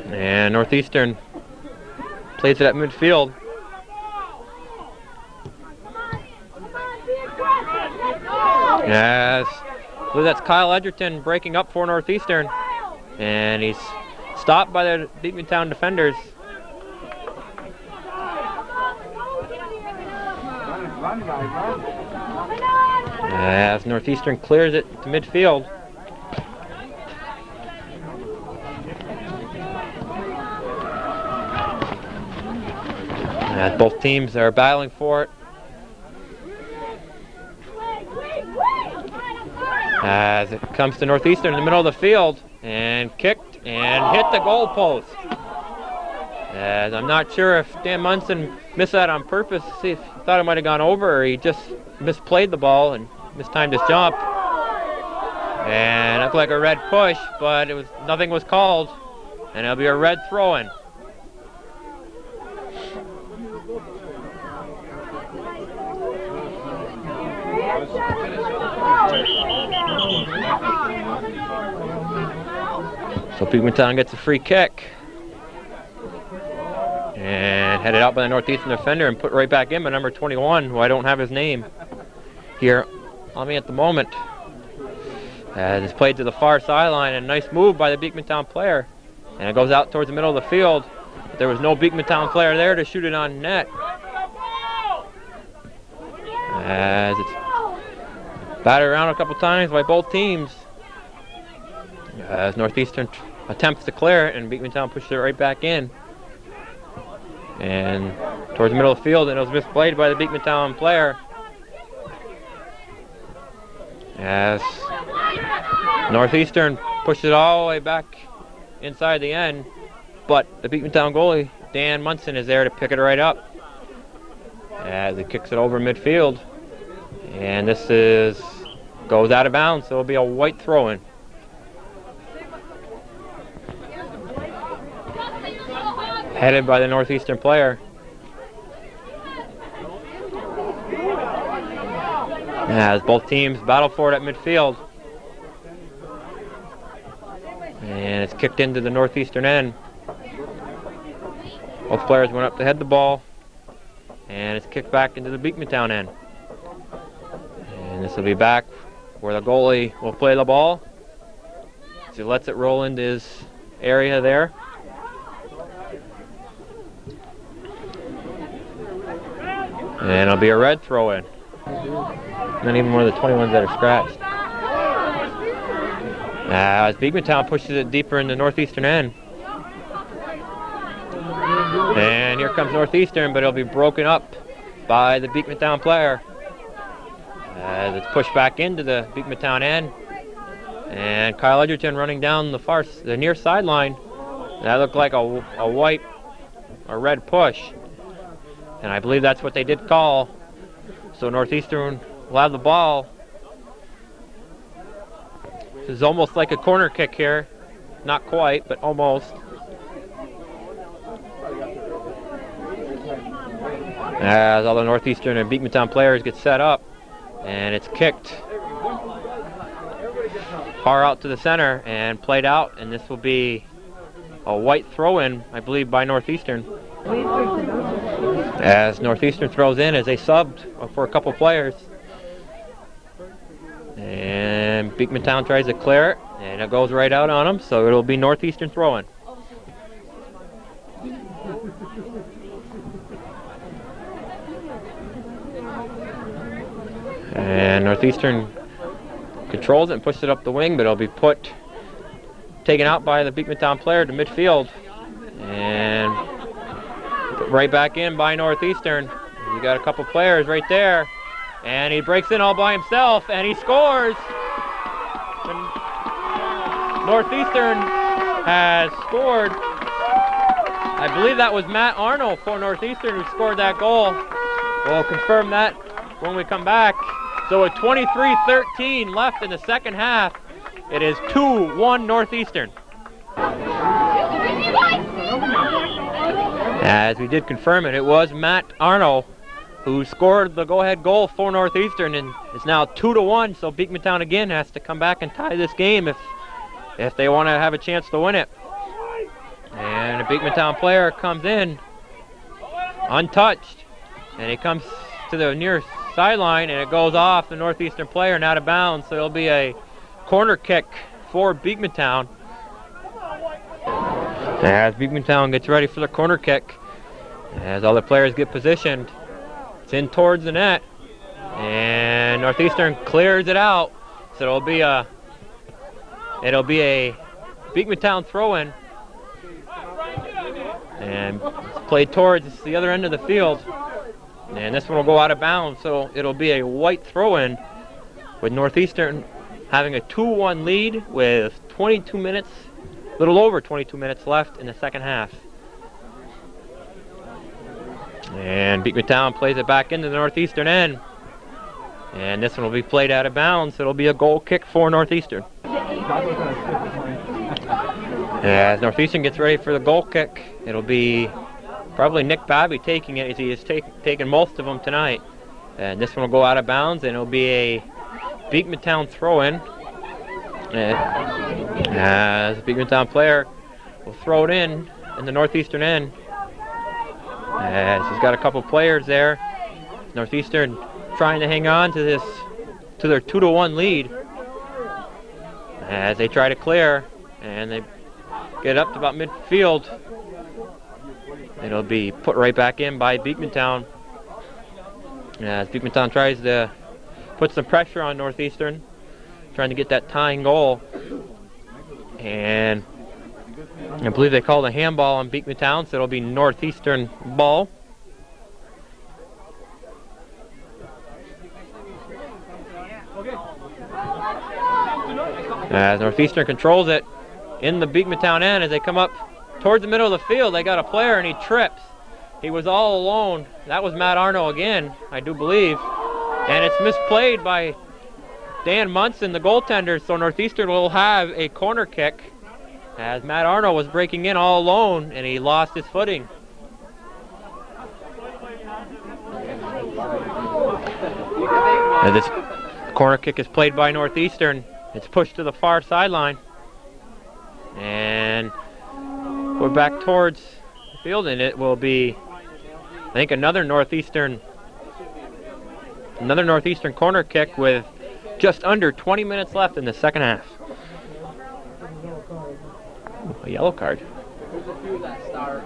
And Northeastern plays it at midfield. As believe that's Kyle Edgerton breaking up for Northeastern. And he's stopped by the Beekmantown defenders. As Northeastern clears it to midfield. As both teams are battling for it. As it comes to Northeastern in the middle of the field and kicked and hit the goal post. As I'm not sure if Dan Munson missed that on purpose, see if he thought it might have gone over, or he just misplayed the ball and mistimed his jump. And it looked like a red push, but nothing was called, and it'll be a red throw-in. So Beekmantown gets a free kick. And headed out by the Northeastern defender and put right back in by number 21, who I don't have his name here on me at the moment. As it's played to the far sideline, and a nice move by the Beekmantown player. And it goes out towards the middle of the field. But there was no Beekmantown player there to shoot it on net. As it's batted around a couple times by both teams. As Northeastern attempts to clear it, and Beekmantown pushes it right back in. And towards the middle of the field, and it was misplayed by the Beekmantown player. As Northeastern pushes it all the way back inside the end, but the Beekmantown goalie, Dan Munson, is there to pick it right up. As he kicks it over midfield. And this goes out of bounds, so it'll be a white throw-in. Headed by the Northeastern player. As both teams battle for it at midfield. And it's kicked into the Northeastern end. Both players went up to head the ball. And it's kicked back into the Beekmantown end. And this will be back where the goalie will play the ball. So he lets it roll into his area there. And it'll be a red throw-in. Not even one of the 21s that are scratched. As Beekmantown pushes it deeper in the Northeastern end. And here comes Northeastern, but it'll be broken up by the Beekmantown player. As it's pushed back into the Beekmantown end. And Kyle Edgerton running down the near sideline. That looked like a red push. And I believe that's what they did call. So Northeastern will have the ball. This is almost like a corner kick here. Not quite, but almost. As all the Northeastern and Beekmantown players get set up. And it's kicked far out to the center and played out. And this will be a white throw-in, I believe, by Northeastern. As Northeastern throws in as they subbed for a couple players. And Beekmantown tries to clear it, and it goes right out on them, so it'll be Northeastern throwing. And Northeastern controls it and pushes it up the wing, but it'll be taken out by the Beekmantown player to midfield. And right back in by Northeastern. You got a couple players right there. And he breaks in all by himself, and he scores. And Northeastern has scored. I believe that was Matt Arnold for Northeastern who scored that goal. We'll confirm that when we come back. So with 23-13 left in the second half, it is 2-1 Northeastern. As we did confirm it, it was Matt Arnold who scored the go-ahead goal for Northeastern, and it's now 2-1, so Beekmantown again has to come back and tie this game if they want to have a chance to win it. And a Beekmantown player comes in untouched, and he comes to the near sideline, and it goes off the Northeastern player and out of bounds, so it'll be a corner kick for Beekmantown. As Beekmantown gets ready for the corner kick, as all the players get positioned, it's in towards the net, and Northeastern clears it out. So it'll be a Beekmantown throw-in, and it's played towards the other end of the field, and this one will go out of bounds. So it'll be a white throw-in, with Northeastern having a 2-1 lead with 22 minutes. A little over 22 minutes left in the second half. And Beekmantown plays it back into the Northeastern end. And this one will be played out of bounds. It'll be a goal kick for Northeastern. As Northeastern gets ready for the goal kick, it'll be probably Nick Babby taking it, as he has taken most of them tonight. And this one will go out of bounds, and it'll be a Beekmantown throw-in. As a Beekmantown player will throw it in the Northeastern end. As he's got a couple players there. Northeastern trying to hang on to their 2-1 lead. As they try to clear, and they get up to about midfield. It'll be put right back in by Beekmantown. As Beekmantown tries to put some pressure on Northeastern, trying to get that tying goal. And I believe they called a handball on Beekmantown, so it'll be Northeastern ball. As Northeastern controls it in the Beekmantown end, as they come up towards the middle of the field, they got a player and he trips. He was all alone. That was Matt Arno again, I do believe. And it's misplayed by Dan Munson, the goaltender, so Northeastern will have a corner kick, as Matt Arno was breaking in all alone and he lost his footing. And this corner kick is played by Northeastern. It's pushed to the far sideline. And we're back towards the field, and it will be, I think, another Northeastern corner kick with just under 20 minutes left in the second half. A yellow card. There's a few that start.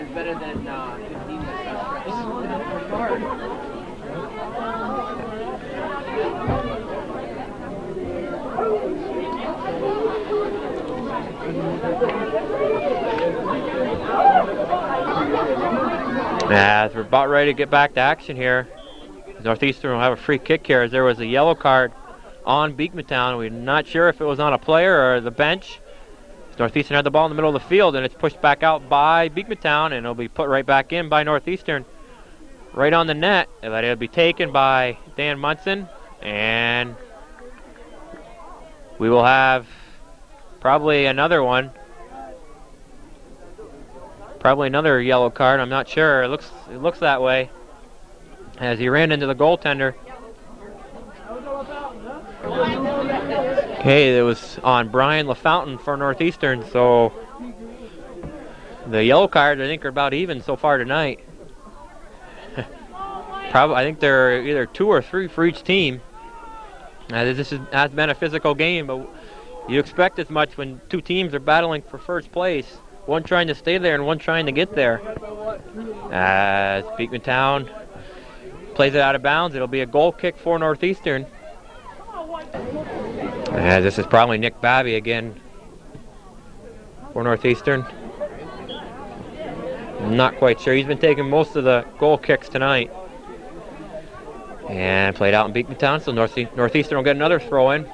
It's better than 15 that start. As we're about ready to get back to action here, Northeastern will have a free kick here, as there was a yellow card on Beekmantown. We're not sure if it was on a player or the bench. Northeastern had the ball in the middle of the field, and it's pushed back out by Beekmantown, and it'll be put right back in by Northeastern, right on the net. But it'll be taken by Dan Munson, and we will have probably another one. Probably another yellow card. I'm not sure. It looks that way, as he ran into the goaltender. Okay, it was on Brian LaFountain for Northeastern. So the yellow cards, I think, are about even so far tonight. I think there are either 2 or 3 for each team. This has been a physical game, but you expect as much when 2 teams are battling for first place. One trying to stay there and one trying to get there. As Beekmantown plays it out of bounds, it'll be a goal kick for Northeastern. And this is probably Nick Babby again for Northeastern. I'm not quite sure. He's been taking most of the goal kicks tonight. And played out in Beekmantown, so Northeastern will get another throw in.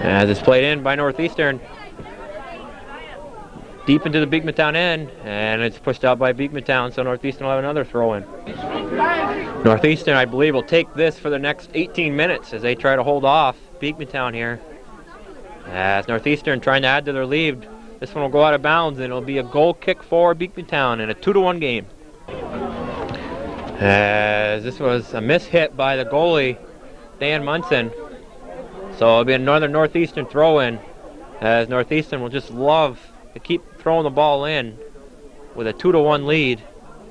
As it's played in by Northeastern, deep into the Beekmantown end, and it's pushed out by Beekmantown, so Northeastern will have another throw-in. Northeastern, I believe, will take this for the next 18 minutes as they try to hold off Beekmantown here. As Northeastern trying to add to their lead, this one will go out of bounds, and it'll be a goal kick for Beekmantown in a 2-1 game. As this was a miss-hit by the goalie, Dan Munson. So it'll be another Northeastern throw-in, as Northeastern will just love to keep throwing the ball in. with a 2-1 lead,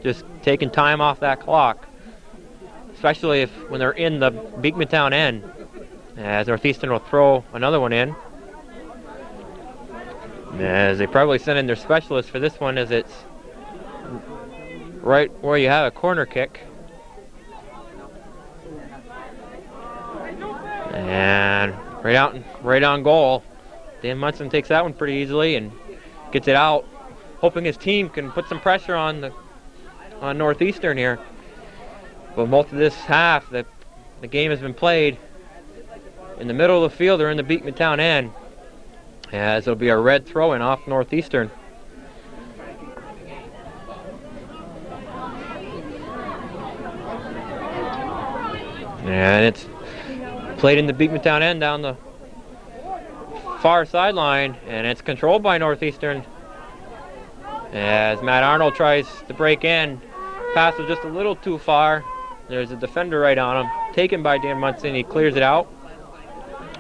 just taking time off that clock, especially when they're in the Beekmantown end, as Northeastern will throw another one in. As they probably sent in their specialist for this one, as it's right where you have a corner kick. And right on goal. Dan Munson takes that one pretty easily and gets it out, hoping his team can put some pressure on Northeastern here. But most of this half, the game has been played in the middle of the field or in the Beekmantown end, as it'll be a red throw-in off Northeastern. And it's played in the Beekmantown end down the far sideline, and it's controlled by Northeastern as Matt Arnold tries to break in. Pass was just a little too far. There's a defender right on him, taken by Dan Munson. He clears it out,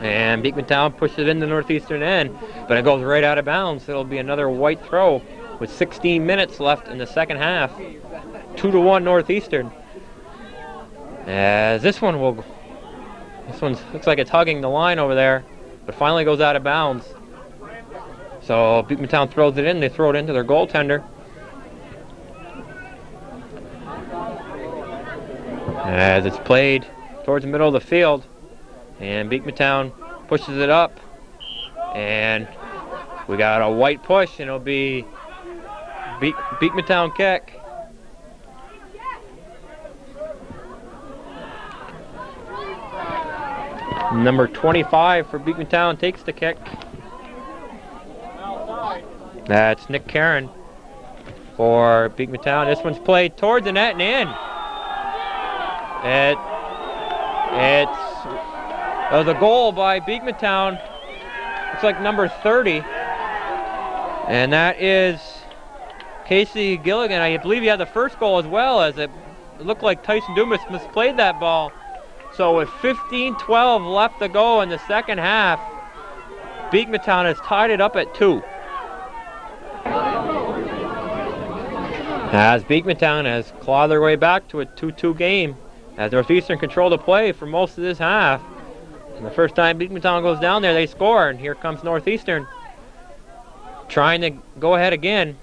and Beekmantown pushes it in the Northeastern end, but it goes right out of bounds. It'll be another white throw with 16 minutes left in the second half. 2-1 Northeastern. As this one looks like it's hugging the line over there, but finally goes out of bounds. So Beekmantown throws it in. They throw it into their goaltender. As it's played towards the middle of the field, and Beekmantown pushes it up, and we got a white push, and it'll be Beekmantown kick. Number 25 for Beekmantown takes the kick. That's Nick Karen for Beekmantown. This one's played towards the net and in. It was a goal by Beekmantown. It's like number 30. And that is Casey Gilligan. I believe he had the first goal as well, as it looked like Tyson Dumas misplayed that ball. So with 15-12 left to go in the second half, Beekmantown has tied it up at 2. As Beekmantown has clawed their way back to a 2-2 game, as Northeastern controlled the play for most of this half. And the first time Beekmantown goes down there, they score, and here comes Northeastern trying to go ahead again.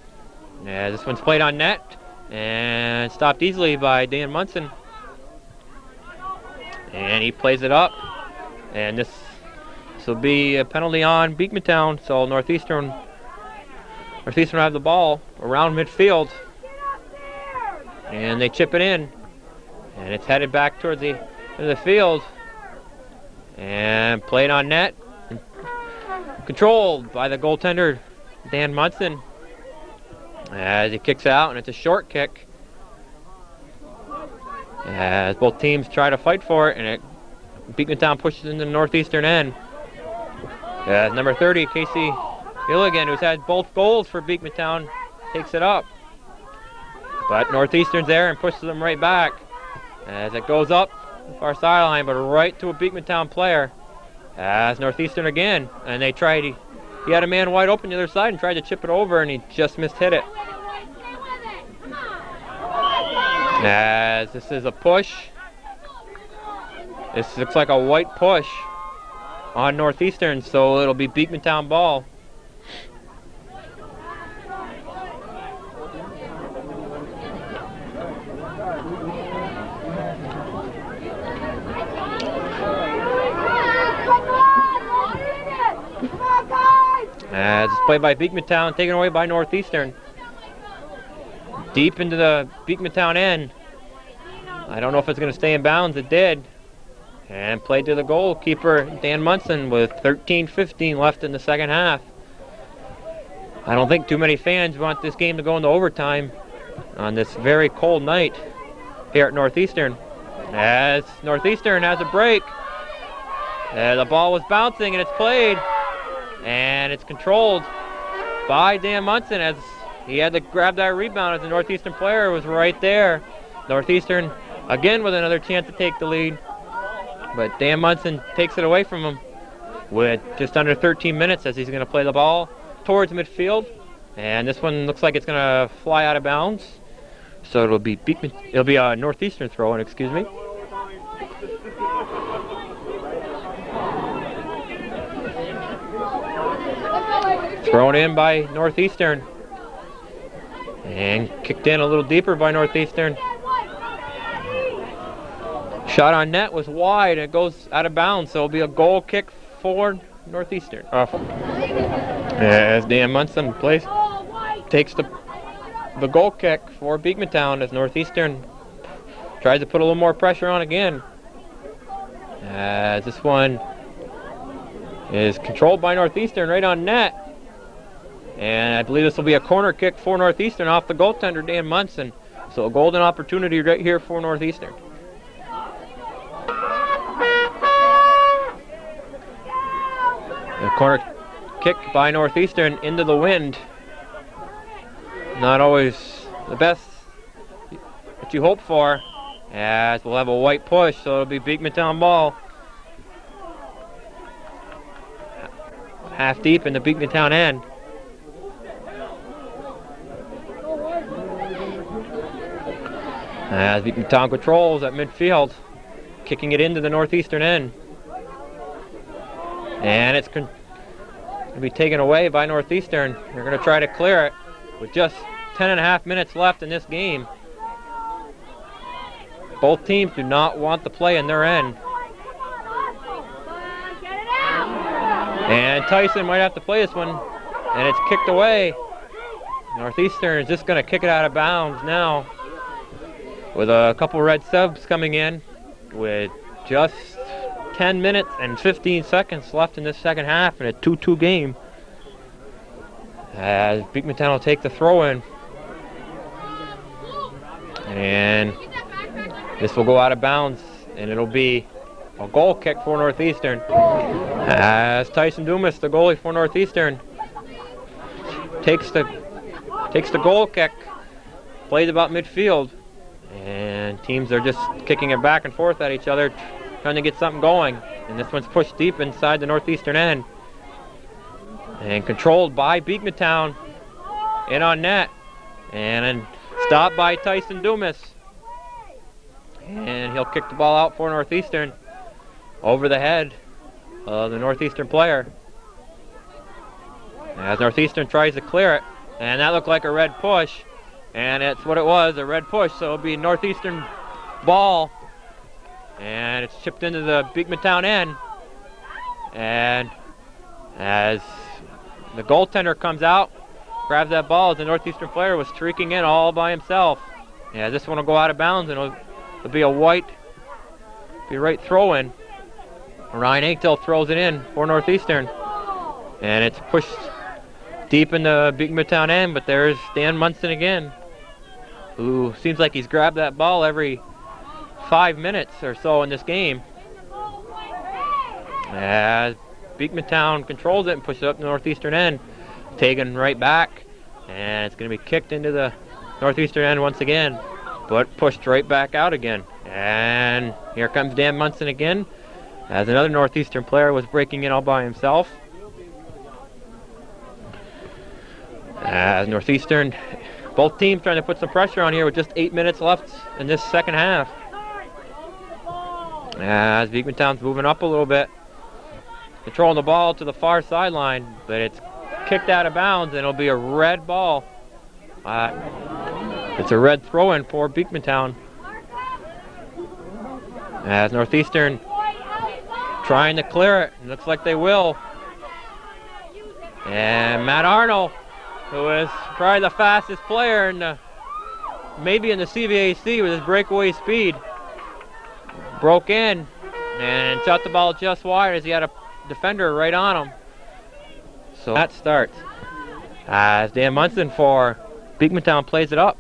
This one's played on net and stopped easily by Dan Munson. And he plays it up, and this will be a penalty on Beekmantown. So Northeastern have the ball around midfield, and they chip it in, and it's headed back towards the end of the field, and played on net, and controlled by the goaltender Dan Munson as he kicks out, and it's a short kick. As both teams try to fight for it, and Beekmantown pushes into the Northeastern end. As number 30, Casey Gilligan, who's had both goals for Beekmantown, takes it up. But Northeastern's there and pushes them right back. As it goes up the far sideline, but right to a Beekmantown player. As Northeastern again, and he had a man wide open the other side and tried to chip it over, and he just missed hit it. As this is a push. This looks like a white push on Northeastern, so it'll be Beekmantown ball. As it's played by Beekmantown, taken away by Northeastern. Deep into the Beekmantown end. I don't know if it's going to stay in bounds. It did. And played to the goalkeeper, Dan Munson, with 13:15 left in the second half. I don't think too many fans want this game to go into overtime on this very cold night here at Northeastern. As Northeastern has a break. The ball was bouncing, and it's played. And it's controlled by Dan Munson, as he had to grab that rebound as the Northeastern player was right there. Northeastern again with another chance to take the lead, but Dan Munson takes it away from him with just under 13 minutes, as he's going to play the ball towards midfield. And this one looks like it's going to fly out of bounds. So it'll be a Northeastern throw-in, excuse me. Thrown in by Northeastern. And kicked in a little deeper by Northeastern. Shot on net was wide and it goes out of bounds, so it'll be a goal kick for Northeastern. As Dan Munson takes the goal kick for Beekmantown as Northeastern tries to put a little more pressure on again. As this one is controlled by Northeastern right on net. And I believe this will be a corner kick for Northeastern off the goaltender, Dan Munson. So a golden opportunity right here for Northeastern. A corner kick by Northeastern into the wind. Not always the best that you hope for. As we'll have a white push, so it'll be Beekmantown ball. Half deep in the Beekmantown end. As Beekmantown controls at midfield, kicking it into the Northeastern end. And it's going to be taken away by Northeastern. They're going to try to clear it with just 10.5 minutes left in this game. Both teams do not want the play in their end. And Tyson might have to play this one, and it's kicked away. Northeastern is just going to kick it out of bounds now, with a couple red subs coming in with just 10 minutes and 15 seconds left in this second half in a 2-2 game. As Beekmantown will take the throw in. And this will go out of bounds, and it'll be a goal kick for Northeastern. As Tyson Dumas, the goalie for Northeastern, takes the goal kick, plays about midfield, and teams are just kicking it back and forth at each other, trying to get something going. And this one's pushed deep inside the Northeastern end. And controlled by Beekmantown, in on net. And then stopped by Tyson Dumas. And he'll kick the ball out for Northeastern over the head of the Northeastern player. As Northeastern tries to clear it. And that looked like a red push. And it's what it was, a red push. So it'll be Northeastern ball. And it's chipped into the Beekmantown end. And as the goaltender comes out, grabs that ball, as the Northeastern player was streaking in all by himself. Yeah, this one will go out of bounds, and it'll be a right throw-in. Ryan Anktel throws it in for Northeastern. And it's pushed deep in the Beekmantown end, but there's Dan Munson again, who seems like he's grabbed that ball every 5 minutes or so in this game. As Beekmantown controls it and pushes it up the Northeastern end, taken right back, and it's going to be kicked into the Northeastern end once again, but pushed right back out again. And here comes Dan Munson again, as another Northeastern player was breaking in all by himself. As Northeastern, both teams trying to put some pressure on here with just 8 minutes left in this second half. As Beekmantown's moving up a little bit, controlling the ball to the far sideline, but it's kicked out of bounds, and it'll be a red ball. It's a red throw-in for Beekmantown. As Northeastern trying to clear it, it looks like they will. And Matt Arnold, who is probably the fastest player maybe in the CVAC with his breakaway speed, broke in and shot the ball just wide as he had a defender right on him. So that starts as Dan Munson for Beekmantown plays it up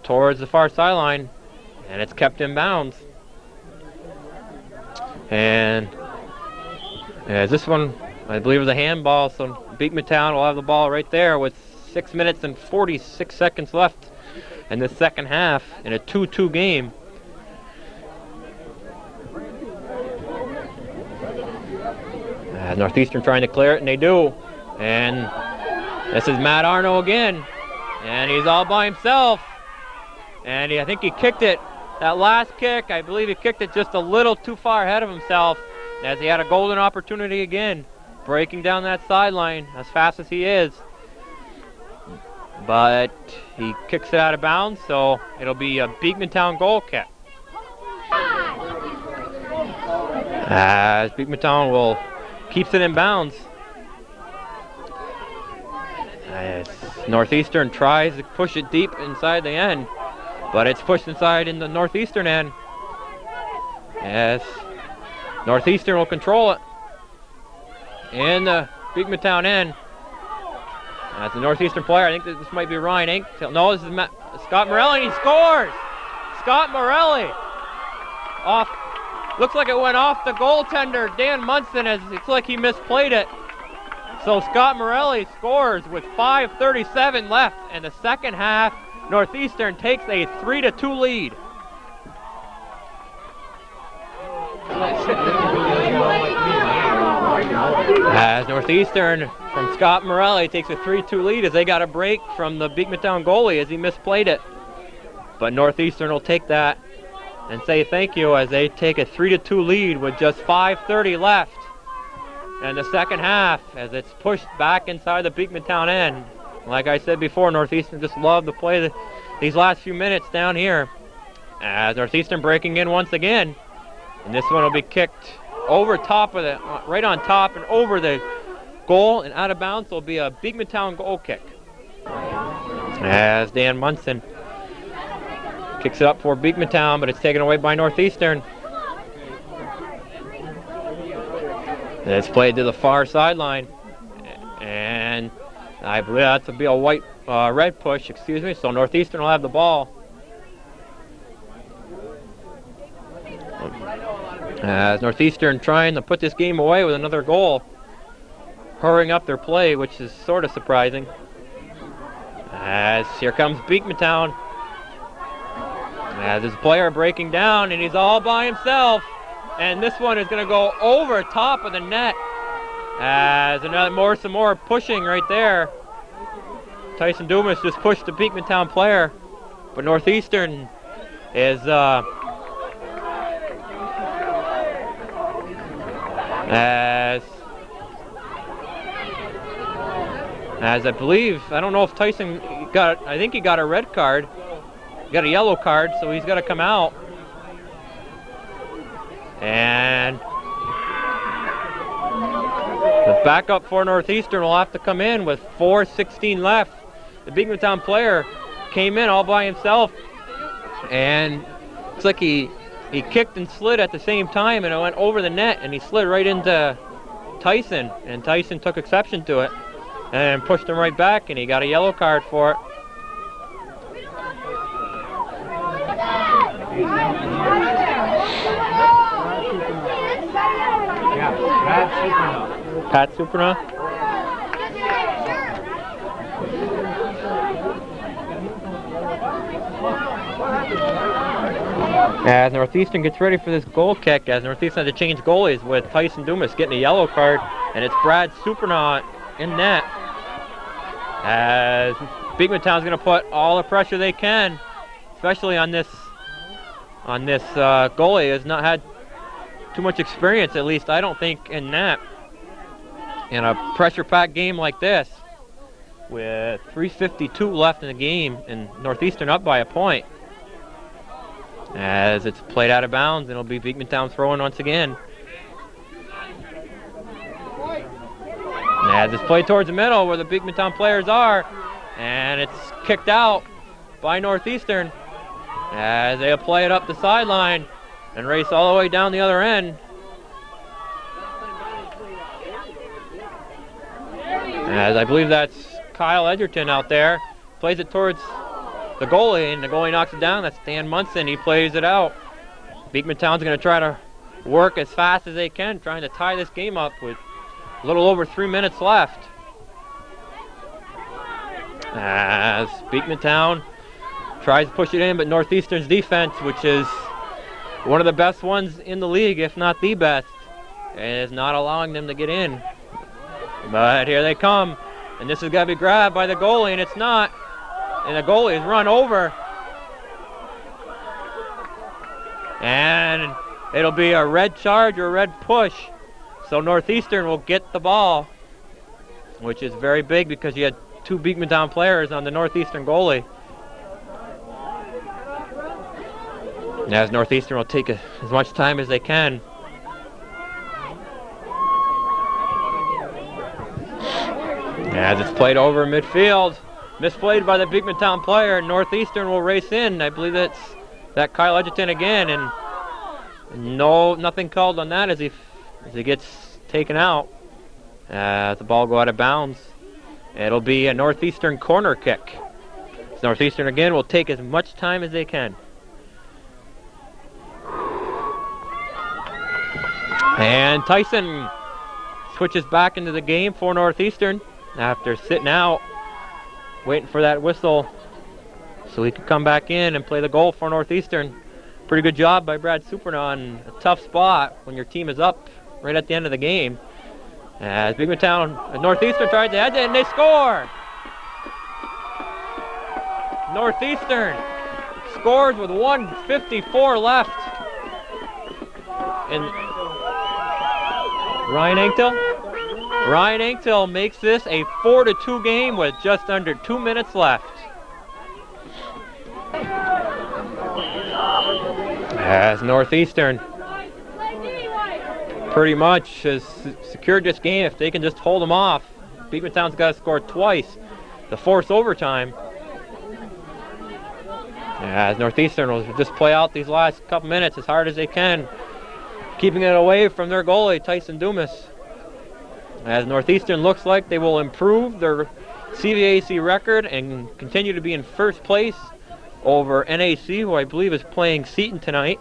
towards the far sideline, and it's kept in bounds. And as this one, I believe, is a handball, so Beekmantown will have the ball right there with 6 minutes and 46 seconds left in the second half in a 2-2 game. Northeastern trying to clear it, and they do. And This is Matt Arno again, and he's all by himself. And I think he kicked it, that last kick, I believe he kicked it just a little too far ahead of himself, as he had a golden opportunity again, breaking down that sideline as fast as he is. But he kicks it out of bounds, so it'll be a Beekmantown goal kick. As Beekmantown keeps it in bounds. As Northeastern tries to push it deep inside the end, but it's pushed inside in the Northeastern end. As Northeastern will control it in the Beekmantown end. As the Northeastern player, I think this might be Ryan Ink. No, this is Scott Morelli, and he scores! Scott Morelli! Off. Looks like it went off the goaltender, Dan Munson, as it's like he misplayed it. So Scott Morelli scores with 5:37 left in the second half. Northeastern takes a 3-2 lead. As Northeastern from Scott Morelli takes a 3-2 lead as they got a break from the Beekmantown goalie as he misplayed it. But Northeastern will take that and say thank you as they take a 3-2 lead with just 5:30 left in the second half as it's pushed back inside the Beekmantown end. Like I said before, Northeastern just love to play these last few minutes down here. As Northeastern breaking in once again, and this one will be kicked over top of right on top and over the goal and out of bounds. Will be a Beekmantown goal kick. As Dan Munson kicks it up for Beekmantown, but it's taken away by Northeastern. And it's played to the far sideline, and I believe that's to be a red push. Excuse me. So Northeastern will have the ball. As Northeastern trying to put this game away with another goal, hurrying up their play, which is sort of surprising. As here comes Beekmantown. As his player breaking down, and he's all by himself. And this one is going to go over top of the net. As some more pushing right there. Tyson Dumas just pushed the Beekmantown player, but Northeastern is as I believe, I don't know if Tyson I think he got a red card. He got a yellow card, so he's got to come out. And the backup for Northeastern will have to come in with 4:16 left. The Beekmantown player came in all by himself, and it's like he kicked and slid at the same time, and it went over the net, and he slid right into Tyson, and Tyson took exception to it and pushed him right back, and he got a yellow card for it. Pat Superna. As Northeastern gets ready for this goal kick, as Northeastern had to change goalies with Tyson Dumas getting a yellow card, and it's Brad Superna in net. As Beekmantown's going to put all the pressure they can, especially on this goalie has not had too much experience, at least I don't think, in that. In a pressure-packed game like this, with 3:52 left in the game, and Northeastern up by a point. As it's played out of bounds, and it'll be Beekmantown throwing once again. As it's played towards the middle where the Beekmantown players are, and it's kicked out by Northeastern as they'll play it up the sideline and race all the way down the other end. As I believe that's Kyle Edgerton out there, plays it towards the goalie, and the goalie knocks it down. That's Dan Munson. He plays it out. Beekmantown's going to try to work as fast as they can, trying to tie this game up with a little over 3 minutes left. As Beekmantown tries to push it in, but Northeastern's defense, which is one of the best ones in the league, if not the best, is not allowing them to get in. But here they come. And this is going to be grabbed by the goalie, and it's not. And the goalie is run over. And it'll be a red charge or a red push. So Northeastern will get the ball, which is very big because you had 2 Beekmantown players on the Northeastern goalie. As Northeastern will take as much time as they can. As it's played over midfield, misplayed by the Beekmantown player. Northeastern will race in. I believe that's Kyle Edgerton again, and nothing called on that as he gets taken out. The ball go out of bounds. It'll be a Northeastern corner kick. Northeastern again will take as much time as they can. And Tyson switches back into the game for Northeastern after sitting out, waiting for that whistle so he could come back in and play the goal for Northeastern. Pretty good job by Brad Superna on a tough spot when your team is up right at the end of the game. As Beekmantown, Northeastern tried to head it and they score! Northeastern scores with 1:54 left. And Ryan Anktil makes this a 4-2 game with just under 2 minutes left. As Northeastern pretty much has secured this game if they can just hold them off. Beekmantown's got to score twice to force overtime. As Northeastern will just play out these last couple minutes as hard as they can, keeping it away from their goalie, Tyson Dumas. As Northeastern looks like they will improve their CVAC record and continue to be in first place over NAC, who I believe is playing Seton tonight.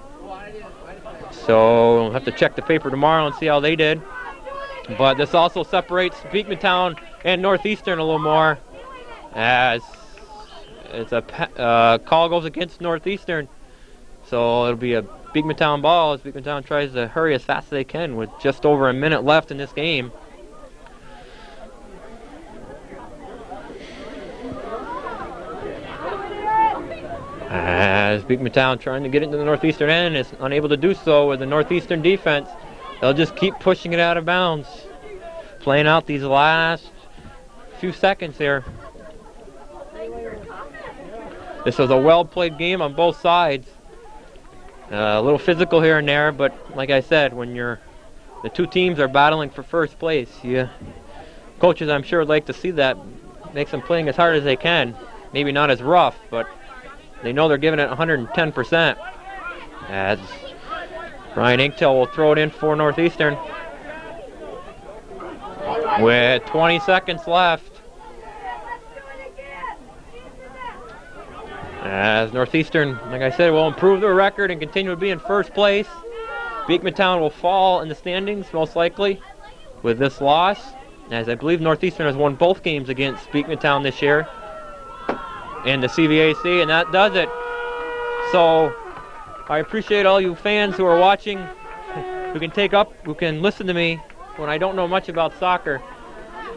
So we'll have to check the paper tomorrow and see how they did. But this also separates Beekmantown and Northeastern a little more, as it's a call goes against Northeastern. So it'll be a Beekmantown ball as Beekmantown tries to hurry as fast as they can with just over a minute left in this game. As Beekmantown trying to get into the Northeastern end is unable to do so with the Northeastern defense. They'll just keep pushing it out of bounds. Playing out these last few seconds here. This was a well-played game on both sides. A little physical here and there, but like I said, when the two teams are battling for first place, coaches I'm sure would like to see that. Makes them playing as hard as they can. Maybe not as rough, but they know they're giving it 110%. As Ryan Inktel will throw it in for Northeastern. With 20 seconds left. As Northeastern, like I said, will improve their record and continue to be in first place. Beekmantown will fall in the standings, most likely, with this loss. As I believe Northeastern has won both games against Beekmantown this year in the CVAC, and that does it. So I appreciate all you fans who are watching, who can listen to me when I don't know much about soccer.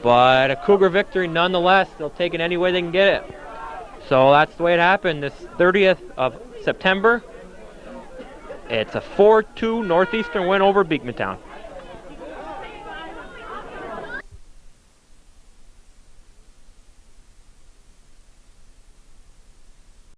But a Cougar victory nonetheless. They'll take it any way they can get it. So that's the way it happened this 30th of September. It's a 4-2 Northeastern win over Beekmantown.